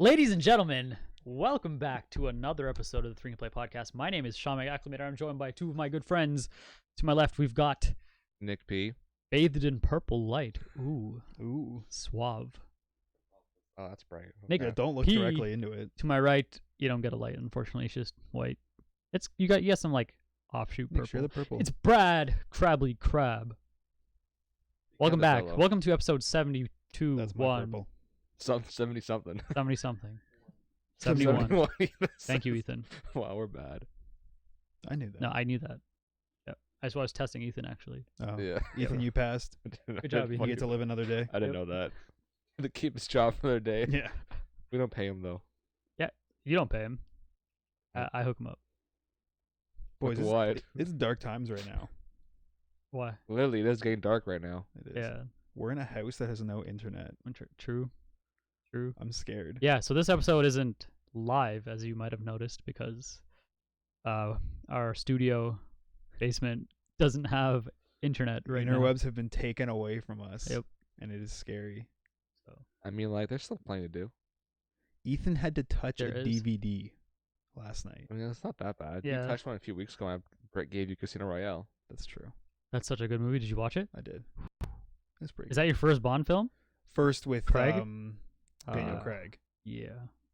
Ladies and gentlemen, welcome back to another episode of the Three Can Play podcast. My name is Sean McAcclimator. I'm joined by two of my good friends. To my left, we've got Nick P. Bathed in Purple Light. Ooh. Suave. Oh, that's bright. Nick, Yeah, don't look P. directly into it. To my right, you don't get a light, unfortunately. It's just white. You got some like offshoot Make purple. sure the purple. It's Brad Crably Crab. Welcome back. Fellow. Welcome to episode 72. That's my purple. 70 something. 70 something. 71. Thank you, Ethan. Wow, we're bad. I knew that. No, I knew that. Yeah. I was testing Ethan actually. Oh. Yeah. Ethan, you passed. Good job, You Ethan. get to live another day. I didn't know that. To keep his job for another day. Yeah. We don't pay him though. You don't pay him. I hook him up. Boys, With what? it's dark times right now. Why? Literally, it is getting dark right now. It is. Yeah. We're in a house that has no internet. True. I'm scared. Yeah, so this episode isn't live, as you might have noticed, because our studio basement doesn't have internet right now. Interwebs have been taken away from us. Yep. And it is scary. So I mean, like, there's still plenty to do. Ethan had to touch There a is. DVD last night. I mean, it's not that bad. Yeah. You touched one a few weeks ago, and Brett gave you Casino Royale. That's true. that's such a good movie. Did you watch it? I did. It's pretty Is that your first Bond film? First with Craig? Daniel Uh, Craig. Yeah.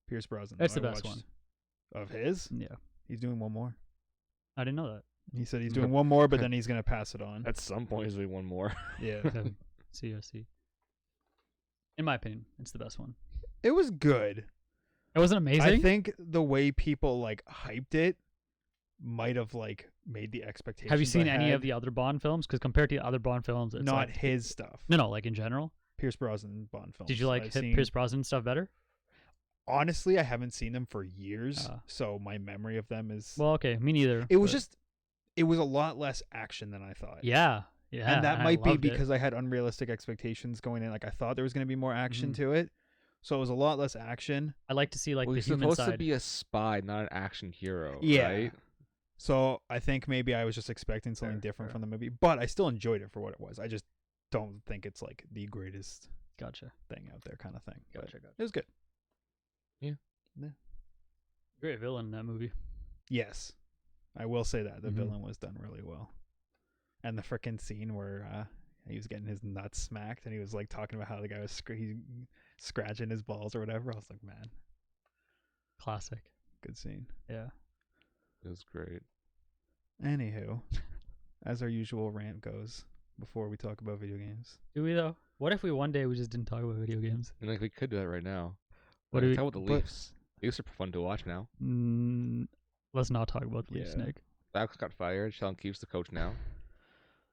Pierce Brosnan. That's who the I best watched. Of his? Yeah. He's doing one more. I didn't know that. He said he's doing one more, but then he's going to pass it on. At some point, he's doing one more. Yeah. See. In my opinion, it's the best one. It was good. It wasn't amazing. I think the way people like hyped it might have like made the expectations. Have you seen I any had of the other Bond films? Because compared to the other Bond films, it's not like, his stuff. No, like in general. Pierce Brosnan Bond films. Did you like I've hit seen- Pierce Brosnan stuff better? Honestly, I haven't seen them for years, Ah. so my memory of them is. Well, okay, me neither. it was but- just, it was a lot less action than I thought. yeah, and that I might be loved it. because I had unrealistic expectations going in. Like I thought there was going to be more action Mhm. to it, so it was a lot less action. I like to see like Well, the he's human supposed side. to be a spy, not an action hero. Yeah. Right? So I think maybe I was just expecting something Fair, different fair. from the movie, but I still enjoyed it for what it was. I just don't think it's like the greatest Gotcha. thing out there, kind of thing. But Gotcha. it was good. Great villain in that movie. Yes, I will say that the Mhm. villain was done really well, and the frickin' scene where he was getting his nuts smacked and he was like talking about how the guy was scratching his balls or whatever. I was like, man, Classic. good scene. Yeah. It was great. Anywho, as our usual rant goes, before we talk about video games, Do we though? What if we one day we just didn't talk about video games? And like we could do that right now. What do we? Talk about the but- Leafs. Leafs are fun to watch now. Let's not talk about the Leafs, Yeah. Nick. Babcock got fired. Sean Keefe's the coach now.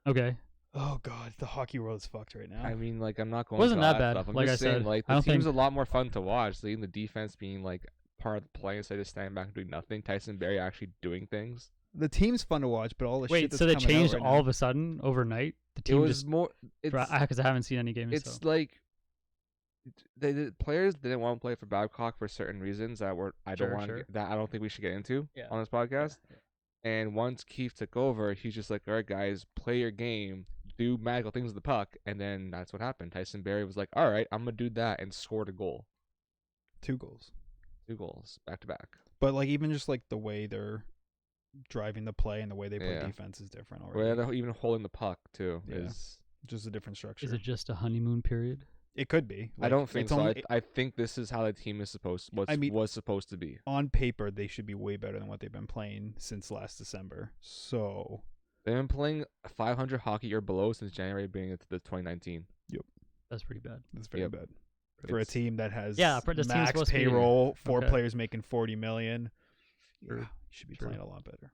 Okay. oh god, the hockey world is fucked right now. I mean, like, I'm not going. Wasn't to all that bad, Stuff. I'm like just I saying, said. like, I the don't team's think- a lot more fun to watch. Seeing the defense being like part of the play instead of just standing back and doing nothing. Tyson Berry actually doing things. The team's fun to watch, but all the shit Wait, that's so they coming out changed right all now- of a sudden overnight? The It team was just more. It's because I haven't seen any games. it's So. like the players didn't want to play for Babcock for certain reasons that I Sure, don't want sure. that I don't think we should get into Yeah. on this podcast. And once Keefe took over, he's just like, all right, guys, play your game, do magical things with the puck. And then that's what happened. Tyson Berry was like, all right, I'm going to do that, and scored a goal. 2 goals. 2 goals back to back. But like even just like the way they're driving the play and the way they play Yeah. defense is different Where already. they're even holding the puck, too. Yeah. Is Just a different structure. Is it just a honeymoon period? It could be. I don't think it's so. only- I think this is how the team is was supposed to be. on paper, they should be way better than what they've been playing since last December. So They've been playing 500 hockey or below since January beginning of the 2019. That's pretty bad. that's very Yep. bad for a It's- team that has for this team's max supposed to be- payroll, 4 Okay. players making 40 million. True. Yeah, you should be True. playing a lot better.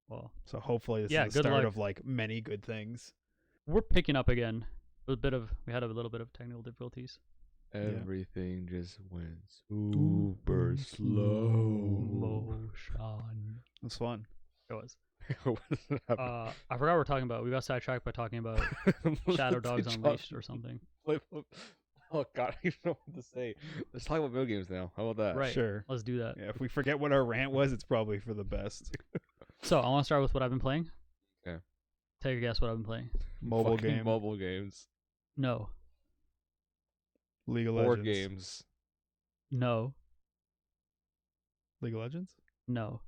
Well, So hopefully this Yeah, is the good start luck. of like many good things. we're picking up again. We had a little bit of technical difficulties. Everything just went super slow. Motion. It's fun. It was. What is happening? I forgot what we're talking about. We got sidetracked by talking about Shadow Dogs Unleashed or something. Oh god, I don't know what to say. Let's talk about video games now. How about that? Right. Sure. Let's do that. Yeah, if we forget what our rant was, it's probably for the best. So I want to start with what I've been playing. Okay. Take a guess what I've been playing. Mobile Fucking game. Mobile games. No. League of Board Legends. games. No. League of Legends? No.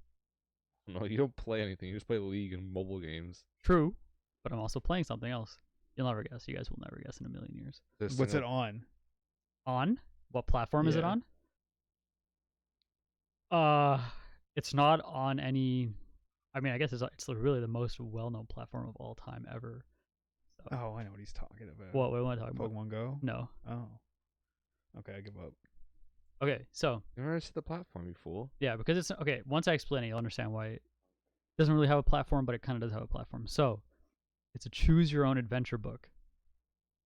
No, you don't play anything. You just play League and mobile games. True, but I'm also playing something else. You'll never guess. You guys will never guess in a million years. This What's thing it on? On? What platform is it Yeah. on? It's not on any. I mean, I guess it's really the most well-known platform of all time ever. So, Oh, I know what he's talking about. what am I talking about? Pokemon Go? No. Oh. Okay, I give up. Okay, so You never see the platform, you fool. yeah, because it's okay. Once I explain it, you'll understand why it doesn't really have a platform, but it kind of does have a platform. So it's a choose-your-own-adventure book.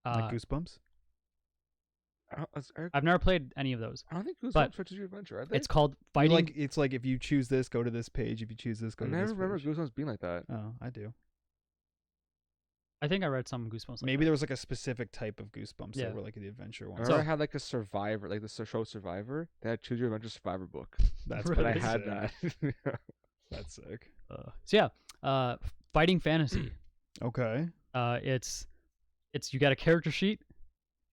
Like Goosebumps? I've never played any of those. I don't think Goosebumps but switches your adventure, are they? It's called You Fighting. it's like if you choose this, go to this page. If you choose this, go I to never this remember page. Goosebumps being like that. Oh, I do. I think I read some Goosebumps. Like Maybe that. there was like a specific type of Goosebumps Yeah. that were like the adventure I ones. remember I had like a Survivor, like the show Survivor. They had Choose Your Adventure Survivor book. That's Really? But I pretty had sick. that. That's sick. So yeah, Fighting Fantasy. Okay. It's you got a character sheet,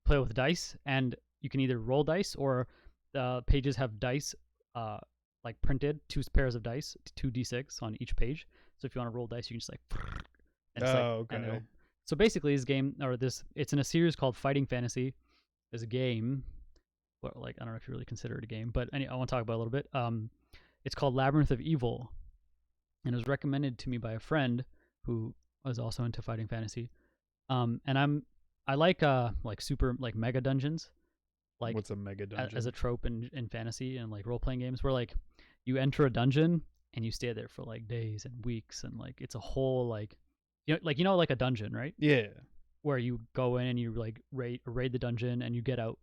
play with dice, and you can either roll dice or the pages have dice, like printed, 2 pairs of dice, 2d6 on each page. So if you want to roll dice, you can just like. And it's Oh, and okay. so basically, this game it's in a series called Fighting Fantasy. There's a game, well, like I don't know if you really consider it a game, but I want to talk about it a little bit. It's called Labyrinth of Evil, and it was recommended to me by a friend who was also into Fighting Fantasy. And I like super like mega dungeons, like What's a mega dungeon? as a trope in fantasy and like role playing games where like you enter a dungeon and you stay there for like days and weeks and like it's a whole like like a dungeon, right? Yeah. Where you go in and you like raid the dungeon and you get out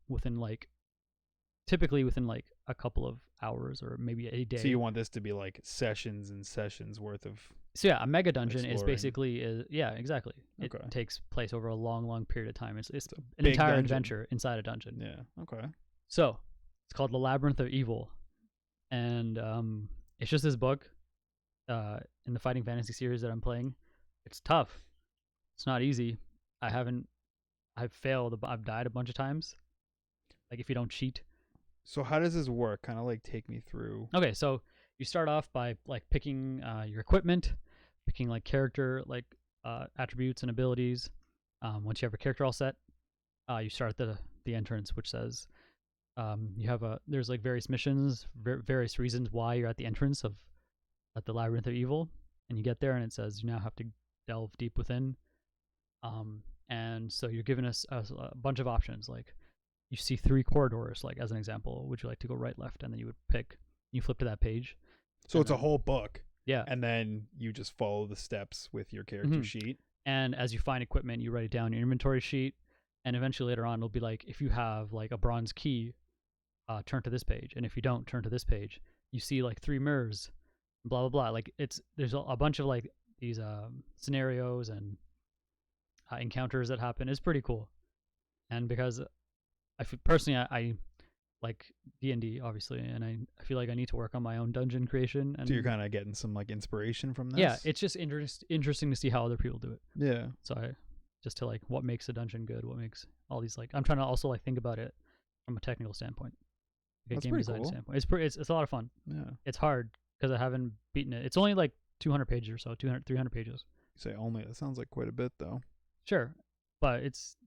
typically within like a couple of hours or maybe a day. So you want this to be like sessions and sessions worth of. So yeah, a mega dungeon is Exploring. basically yeah, exactly. It Okay. takes place over a long period of time. It's a an big entire dungeon. adventure inside a dungeon. Yeah. Okay. So it's called The Labyrinth of Evil, and it's just this book in the Fighting Fantasy series that I'm playing. It's tough. It's not easy. I've failed. I've died a bunch of times. Like if you don't cheat. So how does this work? Kind of like take me through. Okay, so you start off by like picking your equipment, picking like character like attributes and abilities. Once you have your character all set, you start at the entrance, which says there's like various missions, various reasons why you're at the entrance at the Labyrinth of Evil, and you get there and it says you now have to delve deep within. And so you're given us a bunch of options, like you see 3 corridors, like as an example, would you like to go right, left, and then you would pick. You flip to that page. So and it's a then- whole book, Yeah, and then you just follow the steps with your character Mhm. sheet. and as you find equipment, you write it down in your inventory sheet, and eventually later on it'll be like if you have like a bronze key, turn to this page, and if you don't, turn to this page. You see like 3 mirrors, blah blah blah. Like there's a bunch of like these scenarios and encounters that happen. It's pretty cool, and because personally I like D&D obviously, and I feel like I need to work on my own dungeon creation. And So you're kind of getting some like inspiration from this. yeah, it's just interesting to see how other people do it. Yeah. So I just to like what makes a dungeon good, what makes all these like I'm trying to also like think about it from a technical standpoint, like That's a game pretty design cool. standpoint. It's a lot of fun. Yeah. It's hard because I haven't beaten it. It's only like 200 pages or so, 300 pages. You say only. That sounds like quite a bit though. Sure, but it's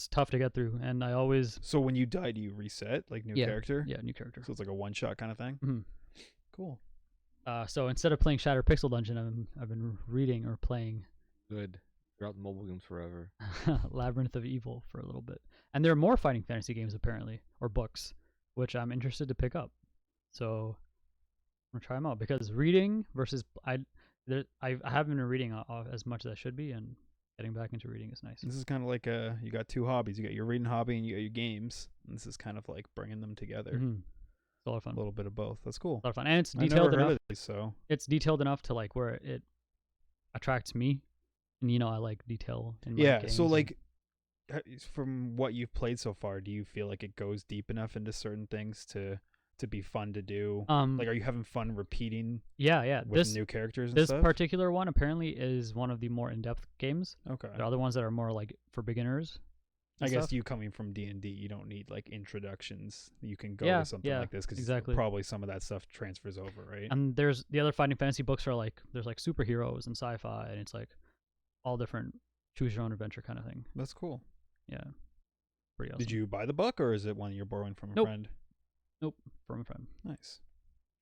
tough to get through, and I always So when you die, do you reset like new character? yeah, new character. So it's like a one shot kind of thing. Mhm. Cool. So instead of playing Shattered Pixel Dungeon, I've been reading or playing Good. You're out the mobile games forever. Labyrinth of Evil for a little bit. And there are more fighting fantasy games apparently, or books, which I'm interested to pick up. So I'm gonna try them out because reading versus I haven't been reading as much as I should be, and getting back into reading is nice. This is kind of like you got 2 hobbies. You got your reading hobby and you got your games. And this is kind of like bringing them together. Mhm. It's a lot of fun. A little bit of both. That's cool. A lot of fun, and it's I never detailed heard enough. of these, so It's detailed enough to like where it attracts me, and I like detail in my yeah. games So and- like, from what you've played so far, do you feel like it goes deep enough into certain things to be fun to do? Like, are you having fun repeating yeah, with this new characters and this stuff? particular one apparently is one of the more in-depth games. Okay. There are other ones that are more like for beginners, I and guess stuff. you coming from D&D, you don't need like introductions. You can go Yeah, to something yeah, like this because exactly. probably some of that stuff transfers over, right? And there's the other Fighting Fantasy books are like there's like superheroes and sci-fi, and it's like all different choose your own adventure kind of thing. That's cool. Yeah, pretty awesome. Did you buy the book or is it one you're borrowing from a Nope. friend? Nope, from a friend. Nice.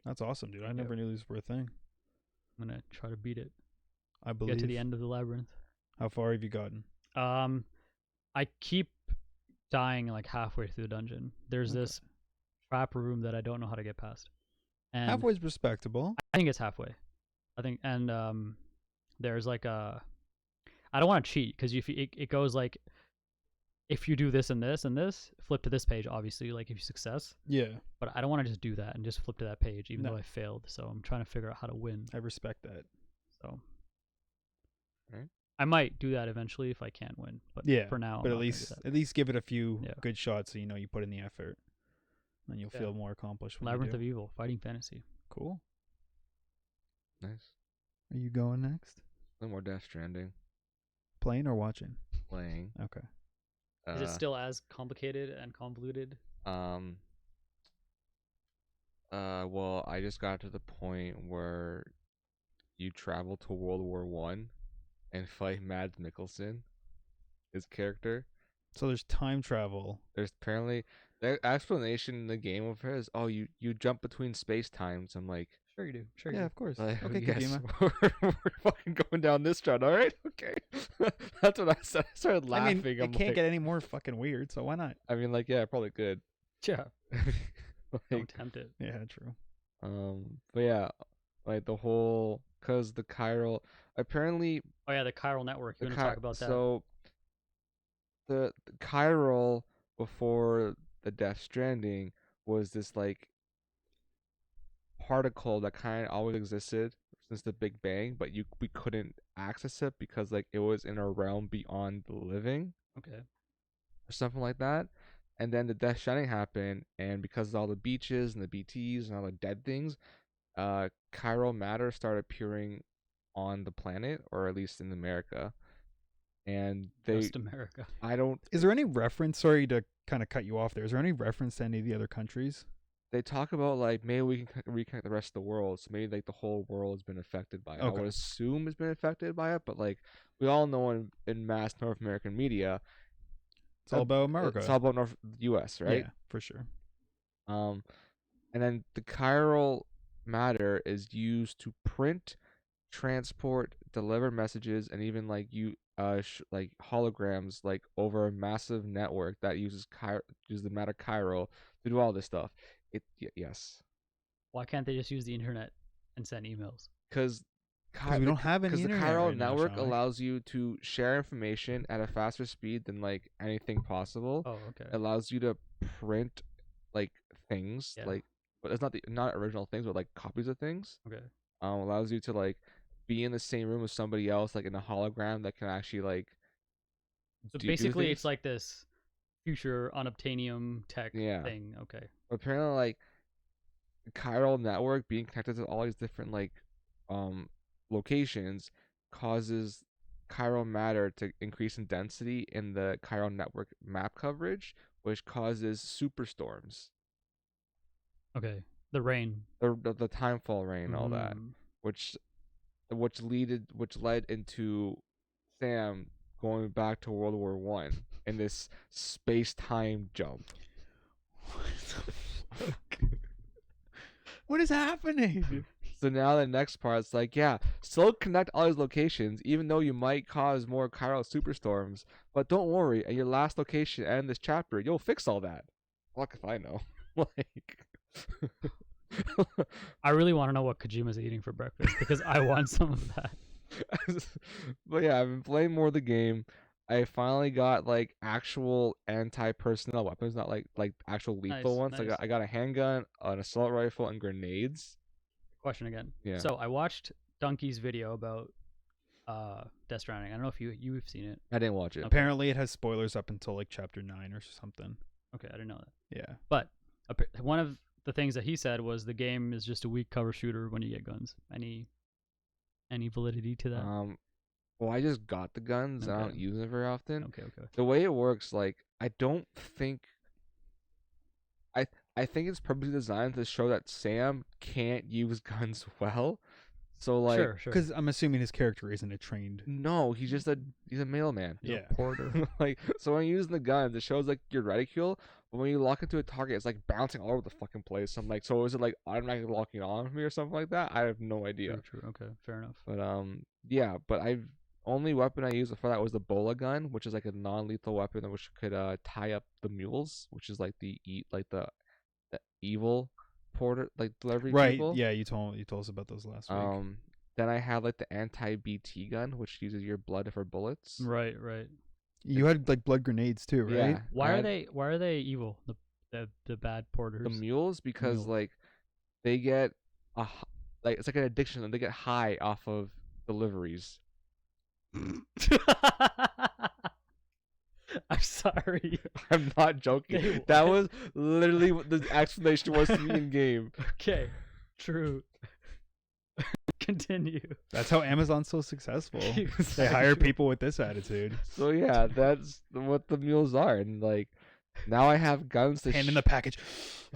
That's awesome, dude. I never knew these were a thing. I'm gonna try to beat it. I believe. Get to the end of the labyrinth. How far have you gotten? I keep dying like halfway through the dungeon. There's Okay. this trap room that I don't know how to get past. And Halfway's respectable. I think it's halfway. I think, and there's like a. I don't want to cheat because if it goes like, if you do this and this and this, flip to this page. Obviously, like if you success. Yeah, But I don't want to just do that and just flip to that page, even No. though I failed. So I'm trying to figure out how to win. I respect that. So. Right. I might do that eventually if I can't win. But Yeah, for now, but I'm at not gonna do that. least give it a few Yeah. good shots so you know you put in the effort, and you'll Yeah. feel more accomplished. When Labyrinth you of do. Evil, Fighting Fantasy. Cool. Nice. Are you going next? No more Death Stranding. Playing or watching? Playing. Okay. Is it still as complicated and convoluted? Well, I just got to the point where you travel to World War One and fight Mads Mikkelsen, his character. So there's time travel. There's apparently the explanation in the game of it is, oh, you jump between space times. I'm like, Sure you do. Sure Yeah, you of course. like, Okay, yes, Kojima. we're fucking going down this route. All right, okay. That's what I said. I started I laughing. mean, I'm it can't like, get any more fucking weird. So why not? I mean, like, yeah, probably could. do. Yeah. Don't Like, tempt it. Yeah, true. but yeah, like the whole, cause the chiral, apparently Oh yeah, the chiral network. You the want to talk about that? so the chiral before the Death Stranding was this like particle that kind of always existed since the Big Bang, but we couldn't access it because like it was in a realm beyond the living Okay. or something like that. And then the Death Stranding happened, and because of all the beaches and the BTs and all the dead things, chiral matter started appearing on the planet, or at least in America. And Just America. I don't. Is there any reference? Sorry to kind of cut you off there. Is there any reference to any of the other countries? They talk about like maybe we can reconnect the rest of the world, so maybe like the whole world has been affected by it. I Okay. would assume it's been affected by it, but like we all know in mass North American media, It's all about America. it's all about North U.S., right? Yeah, for sure. And then the chiral matter is used to print, transport, deliver messages, and even like like holograms like over a massive network that uses the matter chiral to do all this stuff. Yes, Why can't they just use the internet and send emails? because we don't have any the internet chiral right now, network Sean. allows you to share information at a faster speed than like anything possible. Oh, okay. It allows you to print like things, Yeah. like, but it's not original things, but like copies of things. Okay. Allows you to like be in the same room with somebody else, like in a hologram that can actually like So do basically, things. it's like this future unobtainium tech Yeah. thing. Okay. Apparently like the chiral network being connected to all these different like locations causes chiral matter to increase in density in the chiral network map coverage, which causes superstorms, Okay. The rain. the timefall rain and all that, Mhm. which led into Sam going back to World War One in this space-time jump. What is happening? So now the next part is like, yeah, still connect all these locations, even though you might cause more chiral superstorms. But don't worry, at your last location and this chapter, you'll fix all that. Fuck if I know. Like, I really want to know what Kojima's eating for breakfast because I want some of that. but yeah, I've been playing more of the game. I finally got like actual anti-personnel weapons, not like actual lethal Nice, ones. nice. I got a handgun, an assault rifle, and grenades. Question again. Yeah. So I watched Donkey's video about Death Stranding. I don't know if you've seen it. I didn't watch it. Apparently, it has spoilers up until like chapter 9 or something. Okay, I didn't know that. Yeah. But one of the things that he said was the game is just a weak cover shooter when you get guns. Any validity to that? Well, I just got the guns and I don't Okay. use them very often. Okay. The way it works, like I don't think I I think it's purposely designed to show that Sam can't use guns well. So like Sure. Because I'm assuming his character isn't a trained. no, he's a mailman. He's a Yeah. porter. Like so when you're using the guns, it shows like your reticule, but when you lock into a target, it's like bouncing all over the fucking place. I'm like, so is it like automatically locking on me or something like that? I have no idea. True. Okay. Fair enough. But yeah, but I've only weapon I used before that was the bola gun, which is like a non-lethal weapon which could tie up the mules, which is like the evil porter like delivery Right. people. Yeah. You told us about those last week. Then I have like the anti-BT gun, which uses your blood for bullets. Right. Right. You had like blood grenades too, right? Yeah. Why I are had they? Why are they evil? The bad porters. the mules because Mules. like they get like it's like an addiction and they get high off of deliveries. I'm sorry. I'm not joking. They That what? was literally what the explanation was to me in game. Okay. True. Continue. That's how Amazon's so successful. They Exactly. hire people with this attitude. So yeah, that's what the mules are, and like now I have guns to Hand in the package.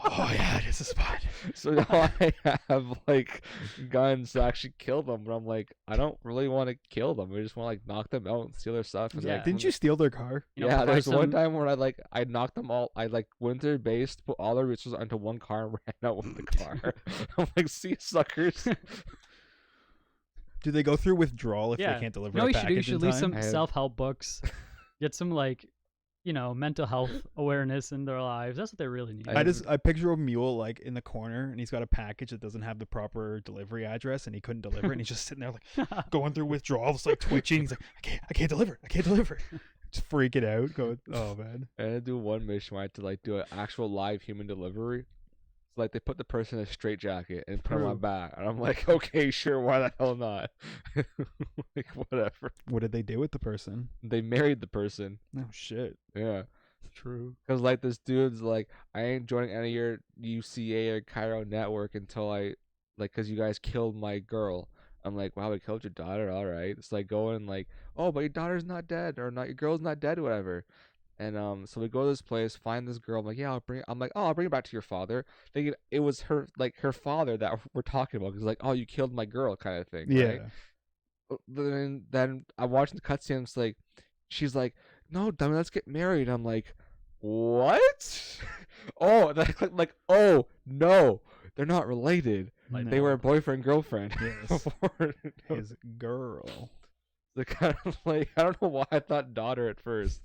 Oh yeah, this is spot. so now I have like guns to actually kill them, but I'm like I don't really want to kill them. I just want to like knock them out and steal their stuff. And, Yeah. like, Didn't you steal their car? You know, yeah, buy there's one some- time where I knocked them all. I like went to their base, put all their resources onto one car, and ran out with the car. I'm like, see you suckers. Do they go through withdrawal if Yeah. they can't deliver No, a you should do. You package should in read time? some I have- self-help books. Get some like, mental health awareness in their lives. That's what they really need. I picture a mule like in the corner and he's got a package that doesn't have the proper delivery address and he couldn't deliver it and he's just sitting there like going through withdrawals, like twitching. He's like, I can't deliver it. I can't deliver it. Just freaking out. Going, oh man. I had to do one mission where I had to like do an actual live human delivery. So like they put the person in a straitjacket and put him on my True. back, and I'm like, okay, sure, why the hell not? Like whatever. What did they do with the person? They married the person. Oh shit. Yeah. True. Cause like this dude's like, I ain't joining any of your UCA or Cairo network until cause you guys killed my girl. I'm like, wow, we killed your daughter, all right. It's like going like, oh, but your daughter's not dead, or not your girl's not dead, whatever. And so we go to this place, find this girl. I'm like, yeah, I'll bring it back to your father. Thinking it was her father that we're talking about. Cause like, oh, you killed my girl, kind of thing. Yeah. Right? Then I'm watching the cutscene. It's like, she's like, no, dummy, let's get married. I'm like, what? Oh, oh no, they're not related. Like, They were boyfriend girlfriend. Yes. before. His girl. They're kind of like, I don't know why I thought daughter at first,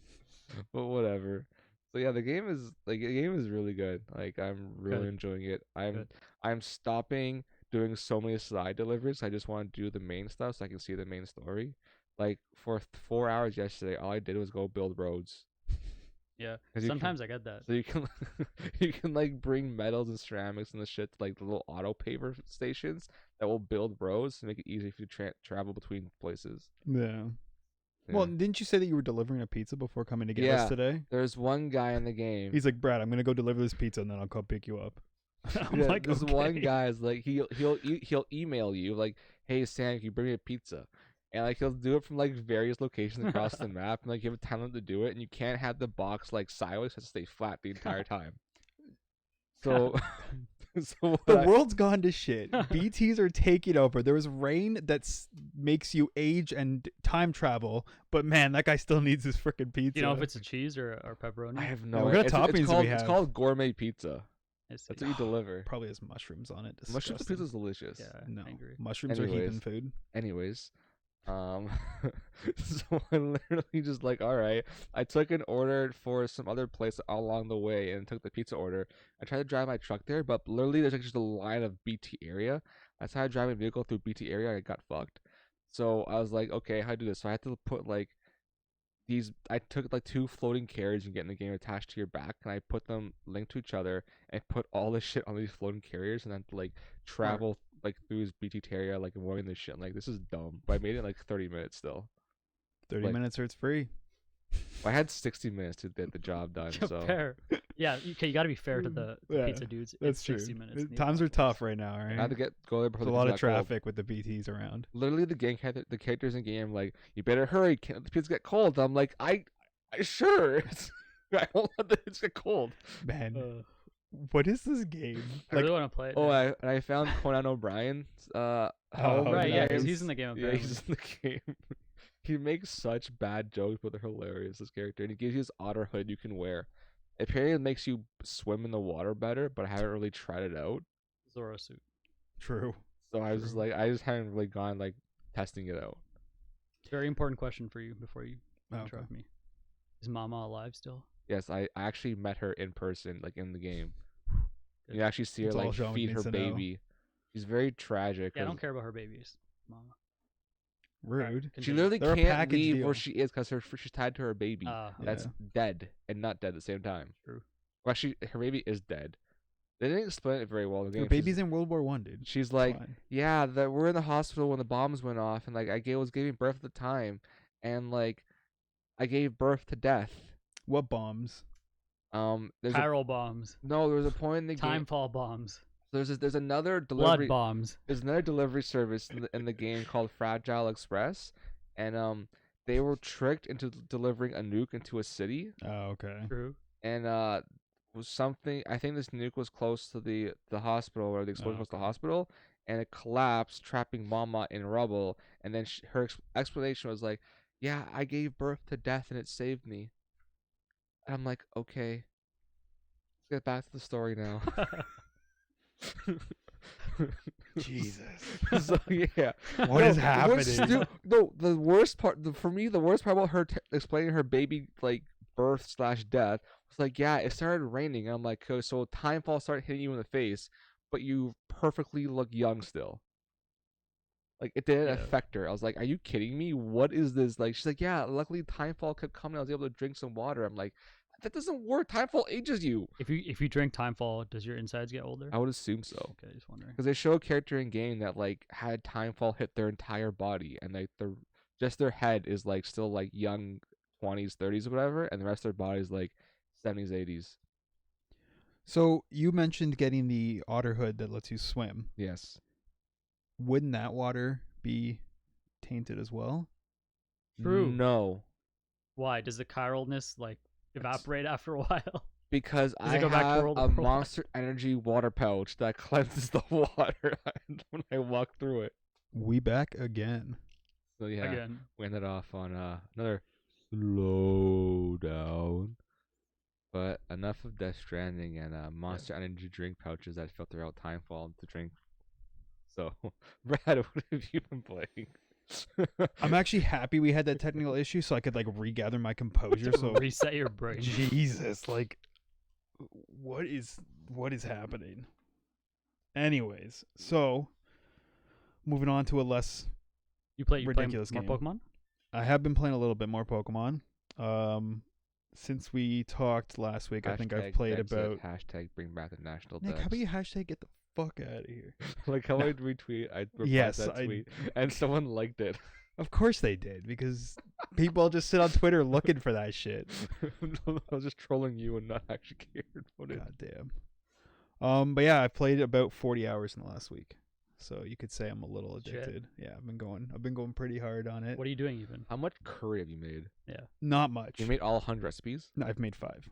but whatever. So yeah, the game is really good. Like I'm really Good. enjoying it. Good. I'm stopping doing so many side deliveries. I just want to do the main stuff so I can see the main story. Like for 4 hours yesterday, all I did was go build roads. Yeah. 'Cause you can- Sometimes I get that. So you can you can like bring metals and ceramics and the shit to like the little auto paver stations that will build roads to make it easy for you to travel between places. Yeah. Yeah. Well, didn't you say that you were delivering a pizza before coming to get Yeah. us today? There's one guy in the game. He's like, Brad, I'm gonna go deliver this pizza and then I'll come pick you up. I'm Yeah, like, this one okay. guy is like he'll email you like, hey Sam, can you bring me a pizza? And like he'll do it from like various locations across the map, and like you have a time to do it, and you can't have the box like sideways; it has to stay flat the entire time. So, so what The I- world's gone to shit. BTs are taking over. There was rain that makes you age and time travel, but man, that guy still needs his freaking pizza. Do you know if it's a cheese or pepperoni? I have Yeah, no. what kind of idea. toppings do we called, have? It's called gourmet pizza. I see. That's what you deliver. probably has mushrooms on it. Mushroom Disgusting. pizza's delicious. Yeah, No, I agree. mushrooms are Anyways. heathen food. Anyways, so I literally just like, all right, I took an order for some other place along the way and took the pizza order. I tried to drive my truck there, but literally there's like just a line of BT area. I tried to drive my vehicle through BT area, I got fucked. So I was like, okay, how do I do this? So I had to put like I took like 2 floating carriages and get in the game attached to your back, and I put them linked to each other and put all this shit on these floating carriers, and then like travel like through his BT area, like avoiding this shit. I'm like, this is dumb, but I made it in like 30 minutes still. 30 like- minutes or it's free. I had 60 minutes to get the job done. So Fair. Yeah, okay, you got to be fair to the Yeah, pizza dudes. That's It's true. 60 minutes. and you Times are have tough right now, I right? had to go there before There's a the lot pizza of got cold. traffic with the BTs around. Literally, the characters in game like, you better hurry, can't the pizza get cold? I'm like, I sure. I won't let the pizza get cold. Man, Uh, what is this game? I really want to play it. Oh, now. I found Conan O'Brien's home. Oh, right, yeah, 'cause nice. he's in the game. Yeah, Apparently. he's in the game. He makes such bad jokes, but they're hilarious. This character, and he gives you this otter hood you can wear. Apparently, it makes you swim in the water better, but I haven't really tried it out. Zoro suit. True. So I was just True. like, I just haven't really gone like testing it out. Very important question for you before you Oh, okay. interrupt me. Is Mama alive still? Yes, I actually met her in person, like in the game. Good. You actually see her That's all like Sean feed needs her to know. baby. She's very tragic. Yeah, I 'cause don't care about her babies, Mama. Rude. She Continue. literally They're a can't package leave deal. where she is because she's tied to her baby. That's Yeah. dead and not dead at the same time. True. Well, actually, her baby is dead. They didn't explain it very well in the game. Your baby's in World War One, dude. She's It's like, fine. yeah, that we're in the hospital when the bombs went off, and like was giving birth at the time, and like I gave birth to death. What bombs? There's Chiral bombs. no, there was a point in the game. Timefall bombs. There's another Blood delivery. bombs. There's another delivery service in the game called Fragile Express, and they were tricked into delivering a nuke into a city, Oh, okay. True. and was something. I think this nuke was close to the hospital, or the explosion was to the okay. hospital, and it collapsed, trapping Mama in rubble. And then her explanation was like, "Yeah, I gave birth to death, and it saved me." And I'm like, okay, let's get back to the story now. Jesus. So yeah, What is what's happening? no, the worst part, for me, the worst part about her explaining her baby like birth / death was like, yeah, it started raining. I'm like, okay, so timefall started hitting you in the face, but you perfectly look young still. Like it didn't Yeah. affect her. I was like, are you kidding me? What is this? Like she's like, yeah, luckily timefall kept coming. I was able to drink some water. I'm like, that doesn't work. Timefall ages you. If you drink Timefall, does your insides get older? I would assume so. Okay, just wondering. Because they show a character in game that like had timefall hit their entire body, and like just their head is like still like young 20s, 30s, or whatever, and the rest of their body is like 70s, 80s. So you mentioned getting the otter hood that lets you swim. Yes. Wouldn't that water be tainted as well? True. No, Why does the chiralness like evaporate after a while? because Does it I go back to have World a War One? Monster Energy water pouch that cleanses the water when I walk through it. We back again. So yeah, Again. we ended off on another slow down. But enough of Death Stranding and Monster Energy drink pouches that filter out Timefall to drink. So, Brad, what have you been playing? I'm actually happy we had that technical issue so I could like regather my composure. So Reset your brain. Jesus, like what is happening? Anyways, so moving on to a less You play more ridiculous game. Pokemon? I have been playing a little bit more Pokemon. Since we talked last week, I think I've Hashtag played Dex about it, hashtag bring back the national Nick, Dex. how about you hashtag get the fuck out of here? Like how No. I retweet, I replied Yes, to that I- tweet, and someone liked it. Of course they did, because people just sit on Twitter looking for that shit. I was just trolling you and not actually cared about it. God damn. But yeah, I played about 40 hours in the last week. So you could say I'm a little Shit. addicted. Yeah, I've been going pretty hard on it. What are you doing even? How much curry have you made? Not much. You made all 100 recipes? No, I've made 5.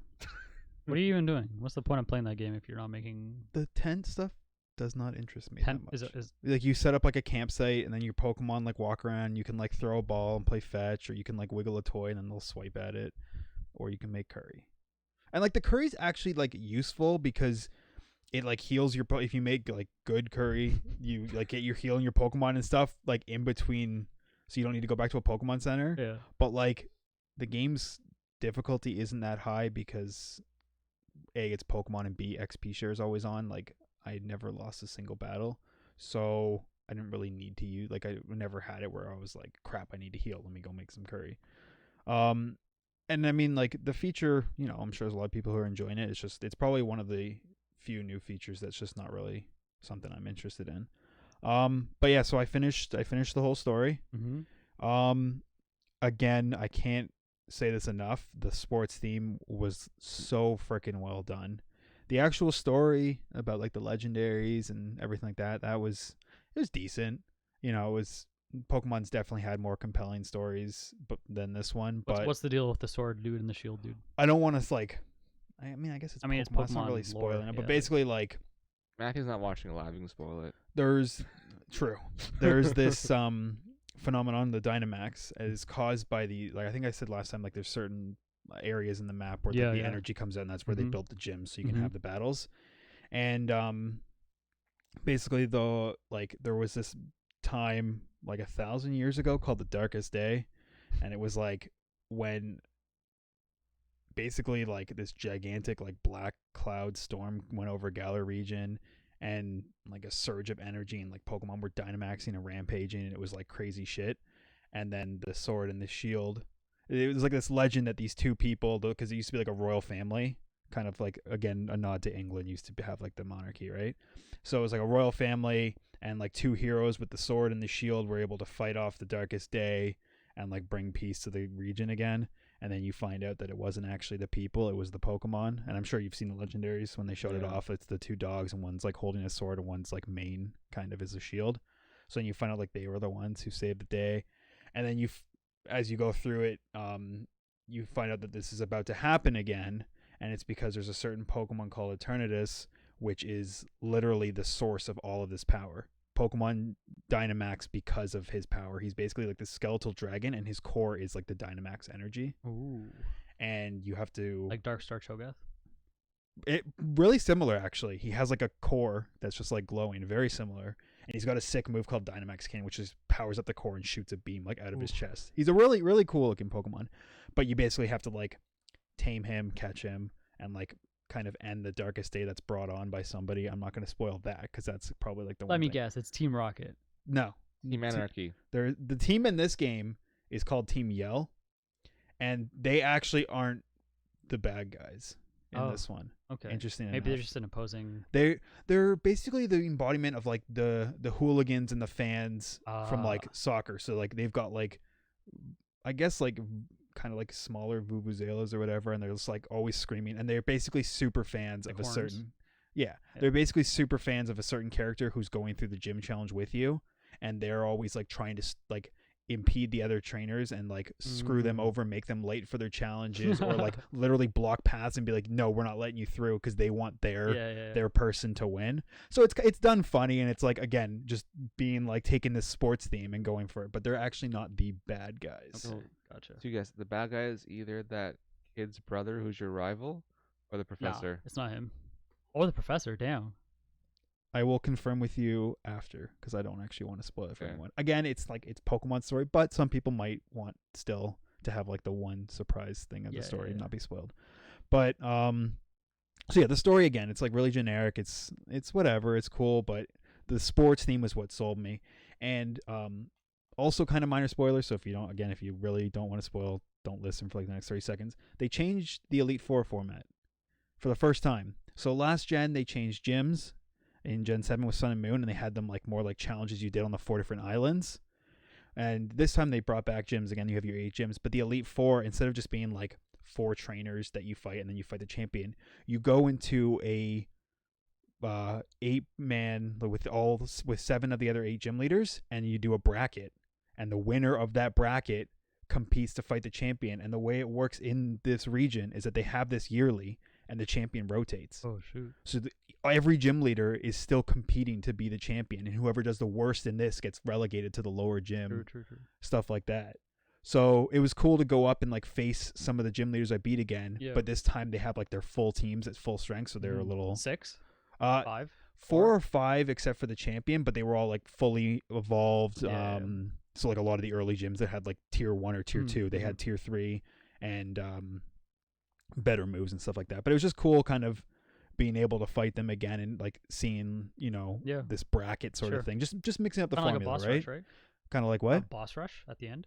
What are you even doing? What's the point of playing that game if you're not making The tent stuff does not interest me pen? that much. Is Like you set up like a campsite and then your Pokemon like walk around. You can like throw a ball and play fetch, or you can like wiggle a toy and then they'll swipe at it, or you can make curry. And like the curry's actually like useful because it like heals your if you make like good curry, you like get your healing your Pokemon and stuff like in between, so you don't need to go back to a Pokemon Center. yeah. But like the game's difficulty isn't that high because A, it's Pokemon, and B, XP share is always on. Like I never lost a single battle, so I didn't really need to use like I never had it where I was like, crap, I need to heal, let me go make some curry. And I mean like the feature, you know, I'm sure there's a lot of people who are enjoying it. It's probably one of the few new features that's just not really something I'm interested in. But yeah, so I finished the whole story. Mm-hmm. Again, I can't say this enough. The sports theme was so freaking well done. The actual story about like the legendaries and everything like that, it was decent. You know, it was Pokemon's definitely had more compelling stories than this one, but What's the deal with the sword dude and the shield dude? I don't want to like. I mean, I guess it's Pokemon. It's It's not really Pokemon lore, spoiling it, but yeah, basically, like, Matthew's not watching it live. You can spoil it. there's there's this phenomenon, the Dynamax, is caused by the, like I think I said last time, like there's certain areas in the map where Yeah, the yeah. energy comes out, and that's where they Mhm. built the gym so you can Mhm. have the battles. And basically there was this time like 1,000 years ago called the Darkest Day, and it was like when basically like this gigantic like black cloud storm went over Galar region, and like a surge of energy, and like Pokemon were Dynamaxing and rampaging, and it was like crazy shit. And then the sword and the shield, it was like this legend that these two people, because it used to be like a royal family, kind of like, again, a nod to England, used to have like the monarchy, right? So it was like a royal family, and like two heroes with the sword and the shield were able to fight off the Darkest Day and like bring peace to the region again. And then you find out that it wasn't actually the people, it was the Pokemon. And I'm sure you've seen the legendaries when they showed it Yeah. off. It's the two dogs, and one's like holding a sword, and one's like mane kind of as a shield. So then you find out like they were the ones who saved the day. And then as you go through it, you find out that this is about to happen again, and it's because there's a certain Pokemon called Eternatus, which is literally the source of all of this power. Pokemon Dynamax because of his power. He's basically like the skeletal dragon, and his core is like the Dynamax energy. Ooh. And you have to Like Darkstar Cho'Gath? it really similar actually. He has like a core that's just like glowing, very similar. And he's got a sick move called Dynamax Cannon, which just powers up the core and shoots a beam like out of his Oof. chest. He's a really, really cool looking Pokemon. But you basically have to like tame him, catch him, and like kind of end the Darkest Day that's brought on by somebody. I'm not going to spoil that because that's probably like the Let one me thing. guess. It's Team Rocket. No. Team Anarchy. The team in this game is called Team Yell, and they actually aren't the bad guys in Oh, this one. Okay. Interesting Maybe enough. they're just an opposing. They're basically the embodiment of like the hooligans and the fans from like Ah. soccer. So like they've got like, I guess like kind of like smaller vuvuzelas or whatever, and they're just like always screaming, and they're basically super fans Like of a horns? certain. Yeah, Yeah. they're basically super fans of a certain character who's going through the gym challenge with you, and they're always like trying to like impede the other trainers and like screw them Mm. over, make them late for their challenges, or like literally block paths and be like, no, we're not letting you through because they want their Yeah. their person to win. So it's done funny, and it's like, again, just being like taking this sports theme and going for it, but they're actually not the bad guys. Okay. Gotcha. So you guys, the bad guy is either that kid's brother who's your rival, or the Nah, professor. it's not him. Or the professor. Damn. I will confirm with you after because I don't actually want to spoil it for Okay. anyone. Again, it's like it's Pokemon story, but some people might want still to have like the one surprise thing of Yeah, the story yeah, and yeah. not be spoiled. But so yeah, the story again, it's like really generic. It's whatever, it's cool, but the sports theme was what sold me. And also kind of minor spoilers, so if you really don't want to spoil, don't listen for like the next 30 seconds. They changed the Elite Four format for the first time. So last gen they changed gyms. In Gen 7 with Sun and Moon, and they had them like more like challenges you did on the 4 different islands. And this time they brought back gyms again. You have your 8 gyms, but the Elite Four, instead of just being like 4 trainers that you fight and then you fight the champion, you go into a 8-man with 7 of the other 8 gym leaders, and you do a bracket, and the winner of that bracket competes to fight the champion. And the way it works in this region is that they have this yearly, and the champion rotates. Oh shoot. So every gym leader is still competing to be the champion, and whoever does the worst in this gets relegated to the lower gym. True. Stuff like that. So it was cool to go up and like face some of the gym leaders I beat again. Yeah. But this time they have like their full teams at full strength, so they're a little 6, 4 5. or 5 except for the champion, but they were all like fully evolved. Yeah. So like a lot of the early gyms that had like tier 1 or tier 2, they Mhm. had tier 3 and better moves and stuff like that. But it was just cool kind of being able to fight them again and like seeing, Yeah. this bracket sort Sure. of thing. Just mixing up the Kind of like a formula, boss right? rush, right? Kind of like A what? boss rush at the end.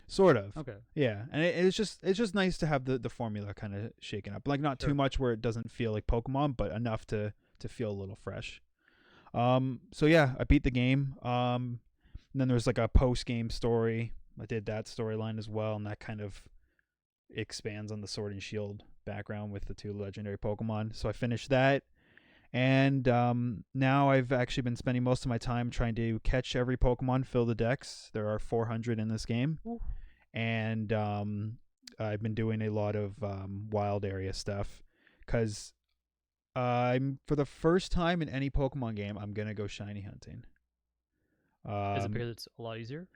Sort of. Okay. Yeah. And it's just nice to have the formula kind of shaken up. Like not Sure. too much where it doesn't feel like Pokemon, but enough to feel a little fresh. So yeah, I beat the game. And then there's like a post game story. I did that storyline as well, and that kind of expands on the Sword and Shield background with the 2 legendary Pokemon. So I finished that. And now I've actually been spending most of my time trying to catch every Pokemon, fill the decks. There are 400 in this game. Ooh. And I've been doing a lot of wild area stuff because I'm for the first time in any Pokemon game, I'm going to go shiny hunting. Is it because it's a lot easier?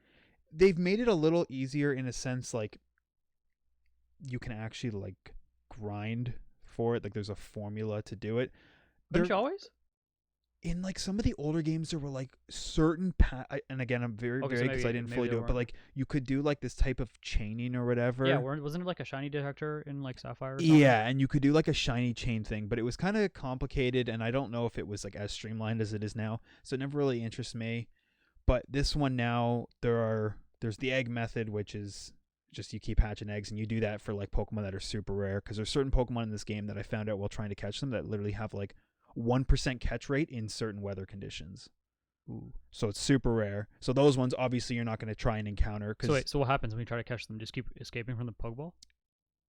They've made it a little easier in a sense, like you can actually like grind for it. Like there's a formula to do it. Couldn't you always? In like some of the older games, there were like certain and again, I'm very Okay, so vague because I maybe- didn't maybe fully they do it, but weren't. like you could do like this type of chaining or whatever. Yeah, wasn't it like a shiny detector in like Sapphire? Or something? Yeah, and you could do like a shiny chain thing, but it was kind of complicated, and I don't know if it was like as streamlined as it is now, so it never really interests me. But this one now, there's the egg method, which is just you keep hatching eggs, and you do that for like Pokemon that are super rare, because there's certain Pokemon in this game that I found out while trying to catch them that literally have like 1% catch rate in certain weather conditions. Ooh. So it's super rare. So those ones obviously you're not going to try and encounter. So wait, so what happens when you try to catch them? Just keep escaping from the Pokeball?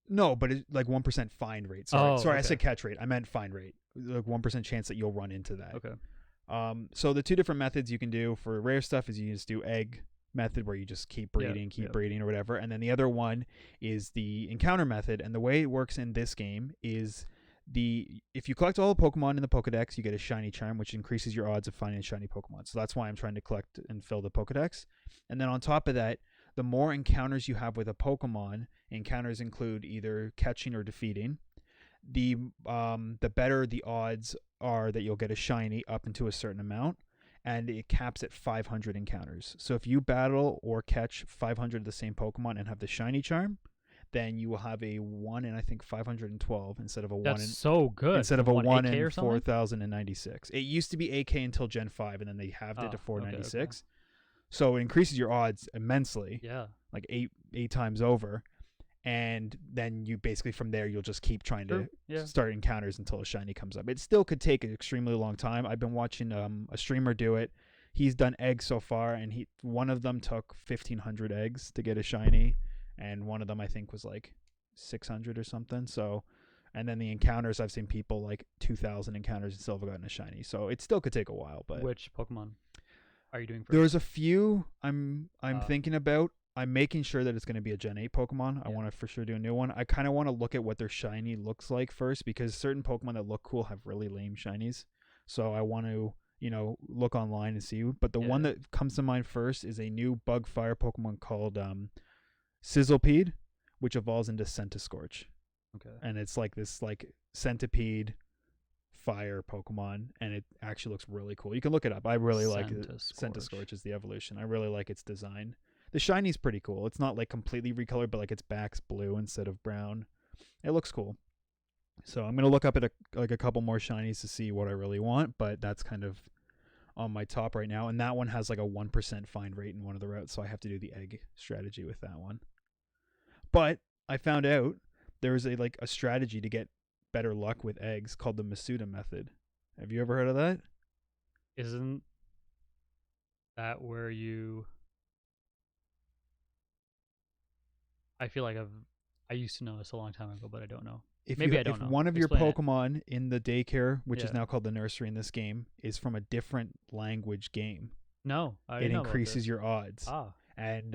No, but it's like 1% find rate. Sorry, Oh, sorry, I okay. said catch rate. I meant find rate. Like 1% chance that you'll run into that. Okay. So the 2 different methods you can do for rare stuff is you just do egg method where you just keep breeding, breeding or whatever, and then the other one is the encounter method. And the way it works in this game is if you collect all the Pokemon in the Pokedex, you get a shiny charm, which increases your odds of finding a shiny Pokemon. So that's why I'm trying to collect and fill the Pokedex. And then on top of that, the more encounters you have with a Pokemon, encounters include either catching or defeating, the better the odds are that you'll get a shiny up into a certain amount, and it caps at 500 encounters. So if you battle or catch 500 of the same Pokemon and have the shiny charm, then you will have a 1 in I think 512 instead of a 1 That's in so good. instead of From a what, 1 AK in or something? 4096. It used to be AK until Gen 5, and then they halved it Oh, to okay, 496. So it increases your odds immensely, Yeah. like eight times over. And then you basically from there you'll just keep trying to Yeah. start encounters until a shiny comes up. It still could take an extremely long time. I've been watching a streamer do it. He's done eggs so far, and one of them took 1,500 eggs to get a shiny, and one of them I think was like 600 or something. So, and then the encounters, I've seen people like 2,000 encounters and still have gotten a shiny. So it still could take a while. But Which Pokemon are you doing first? there's a few I'm Uh, thinking about. I'm making sure that it's going to be a Gen 8 Pokemon. I Yeah. want to for sure do a new one. I kind of want to look at what their shiny looks like first, because certain Pokemon that look cool have really lame shinies. So I want to, look online and see. But the one Yeah. that comes to mind first is a new bug fire Pokemon called Sizzlepede, which evolves into Centiskorch. Okay. And it's like this like centipede fire Pokemon, and it actually looks really cool. You can look it up. I really like it. Centiskorch. Centiskorch is the evolution. I really like its design. The shiny's pretty cool. It's not like completely recolored, but like its back's blue instead of brown. It looks cool. So I'm gonna look up at a couple more shinies to see what I really want, but that's kind of on my top right now. And that one has like a 1% find rate in one of the routes, so I have to do the egg strategy with that one. But I found out there was a strategy to get better luck with eggs called the Masuda method. Have you ever heard of that? Isn't that where you? I feel like I used to know this a long time ago, but I don't know. Maybe I don't if know. one of your Explain it. Pokemon in the daycare, which is Yeah. now called the nursery in this game, is from a different language game, No, I it didn't know about increases this. your odds. Ah, And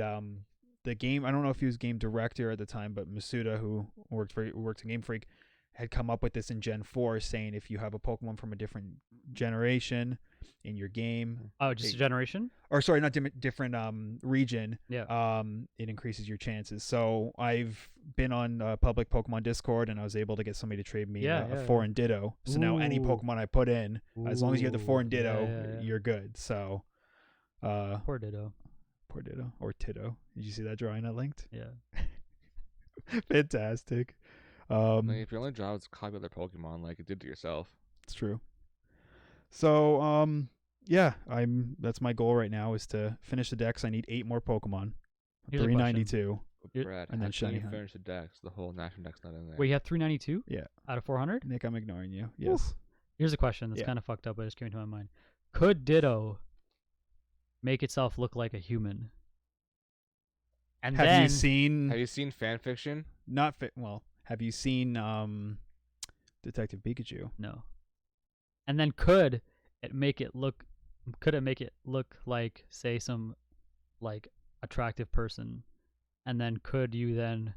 the game, I don't know if he was game director at the time, but Masuda, who worked in Game Freak, had come up with this in Gen 4, saying if you have a Pokemon from a different generation in your game, oh, just a generation. or sorry, not different region, Yeah. it increases your chances. So I've been on public Pokemon Discord, and I was able to get somebody to trade me a foreign Ditto. So now any Ooh. Pokemon I put in, as long as you have the foreign Ooh, Ditto, yeah. you're good. So Poor Ditto. poor Ditto or Titto. Did you see that drawing I linked? Yeah. Fantastic. Like, if your only job is to copy other Pokemon, like it did to yourself. It's true. So yeah, that's my goal right now is to finish the decks. I need 8 more Pokemon. Here's a question. 392. But You're- Brad, and how then can you Shiny Hunt. finish the dex? The whole national deck's not in there. Wait, you have 392? Yeah. Out of 400? Nick, I'm ignoring you. Yes. Here's a question that's Yeah. kind of fucked up, but it just came into my mind. Could Ditto make itself look like a human? And Have then you seen Have you seen fan fiction? have you seen Detective Pikachu? no. And then could it make it look like, say, some like attractive person, and then could you then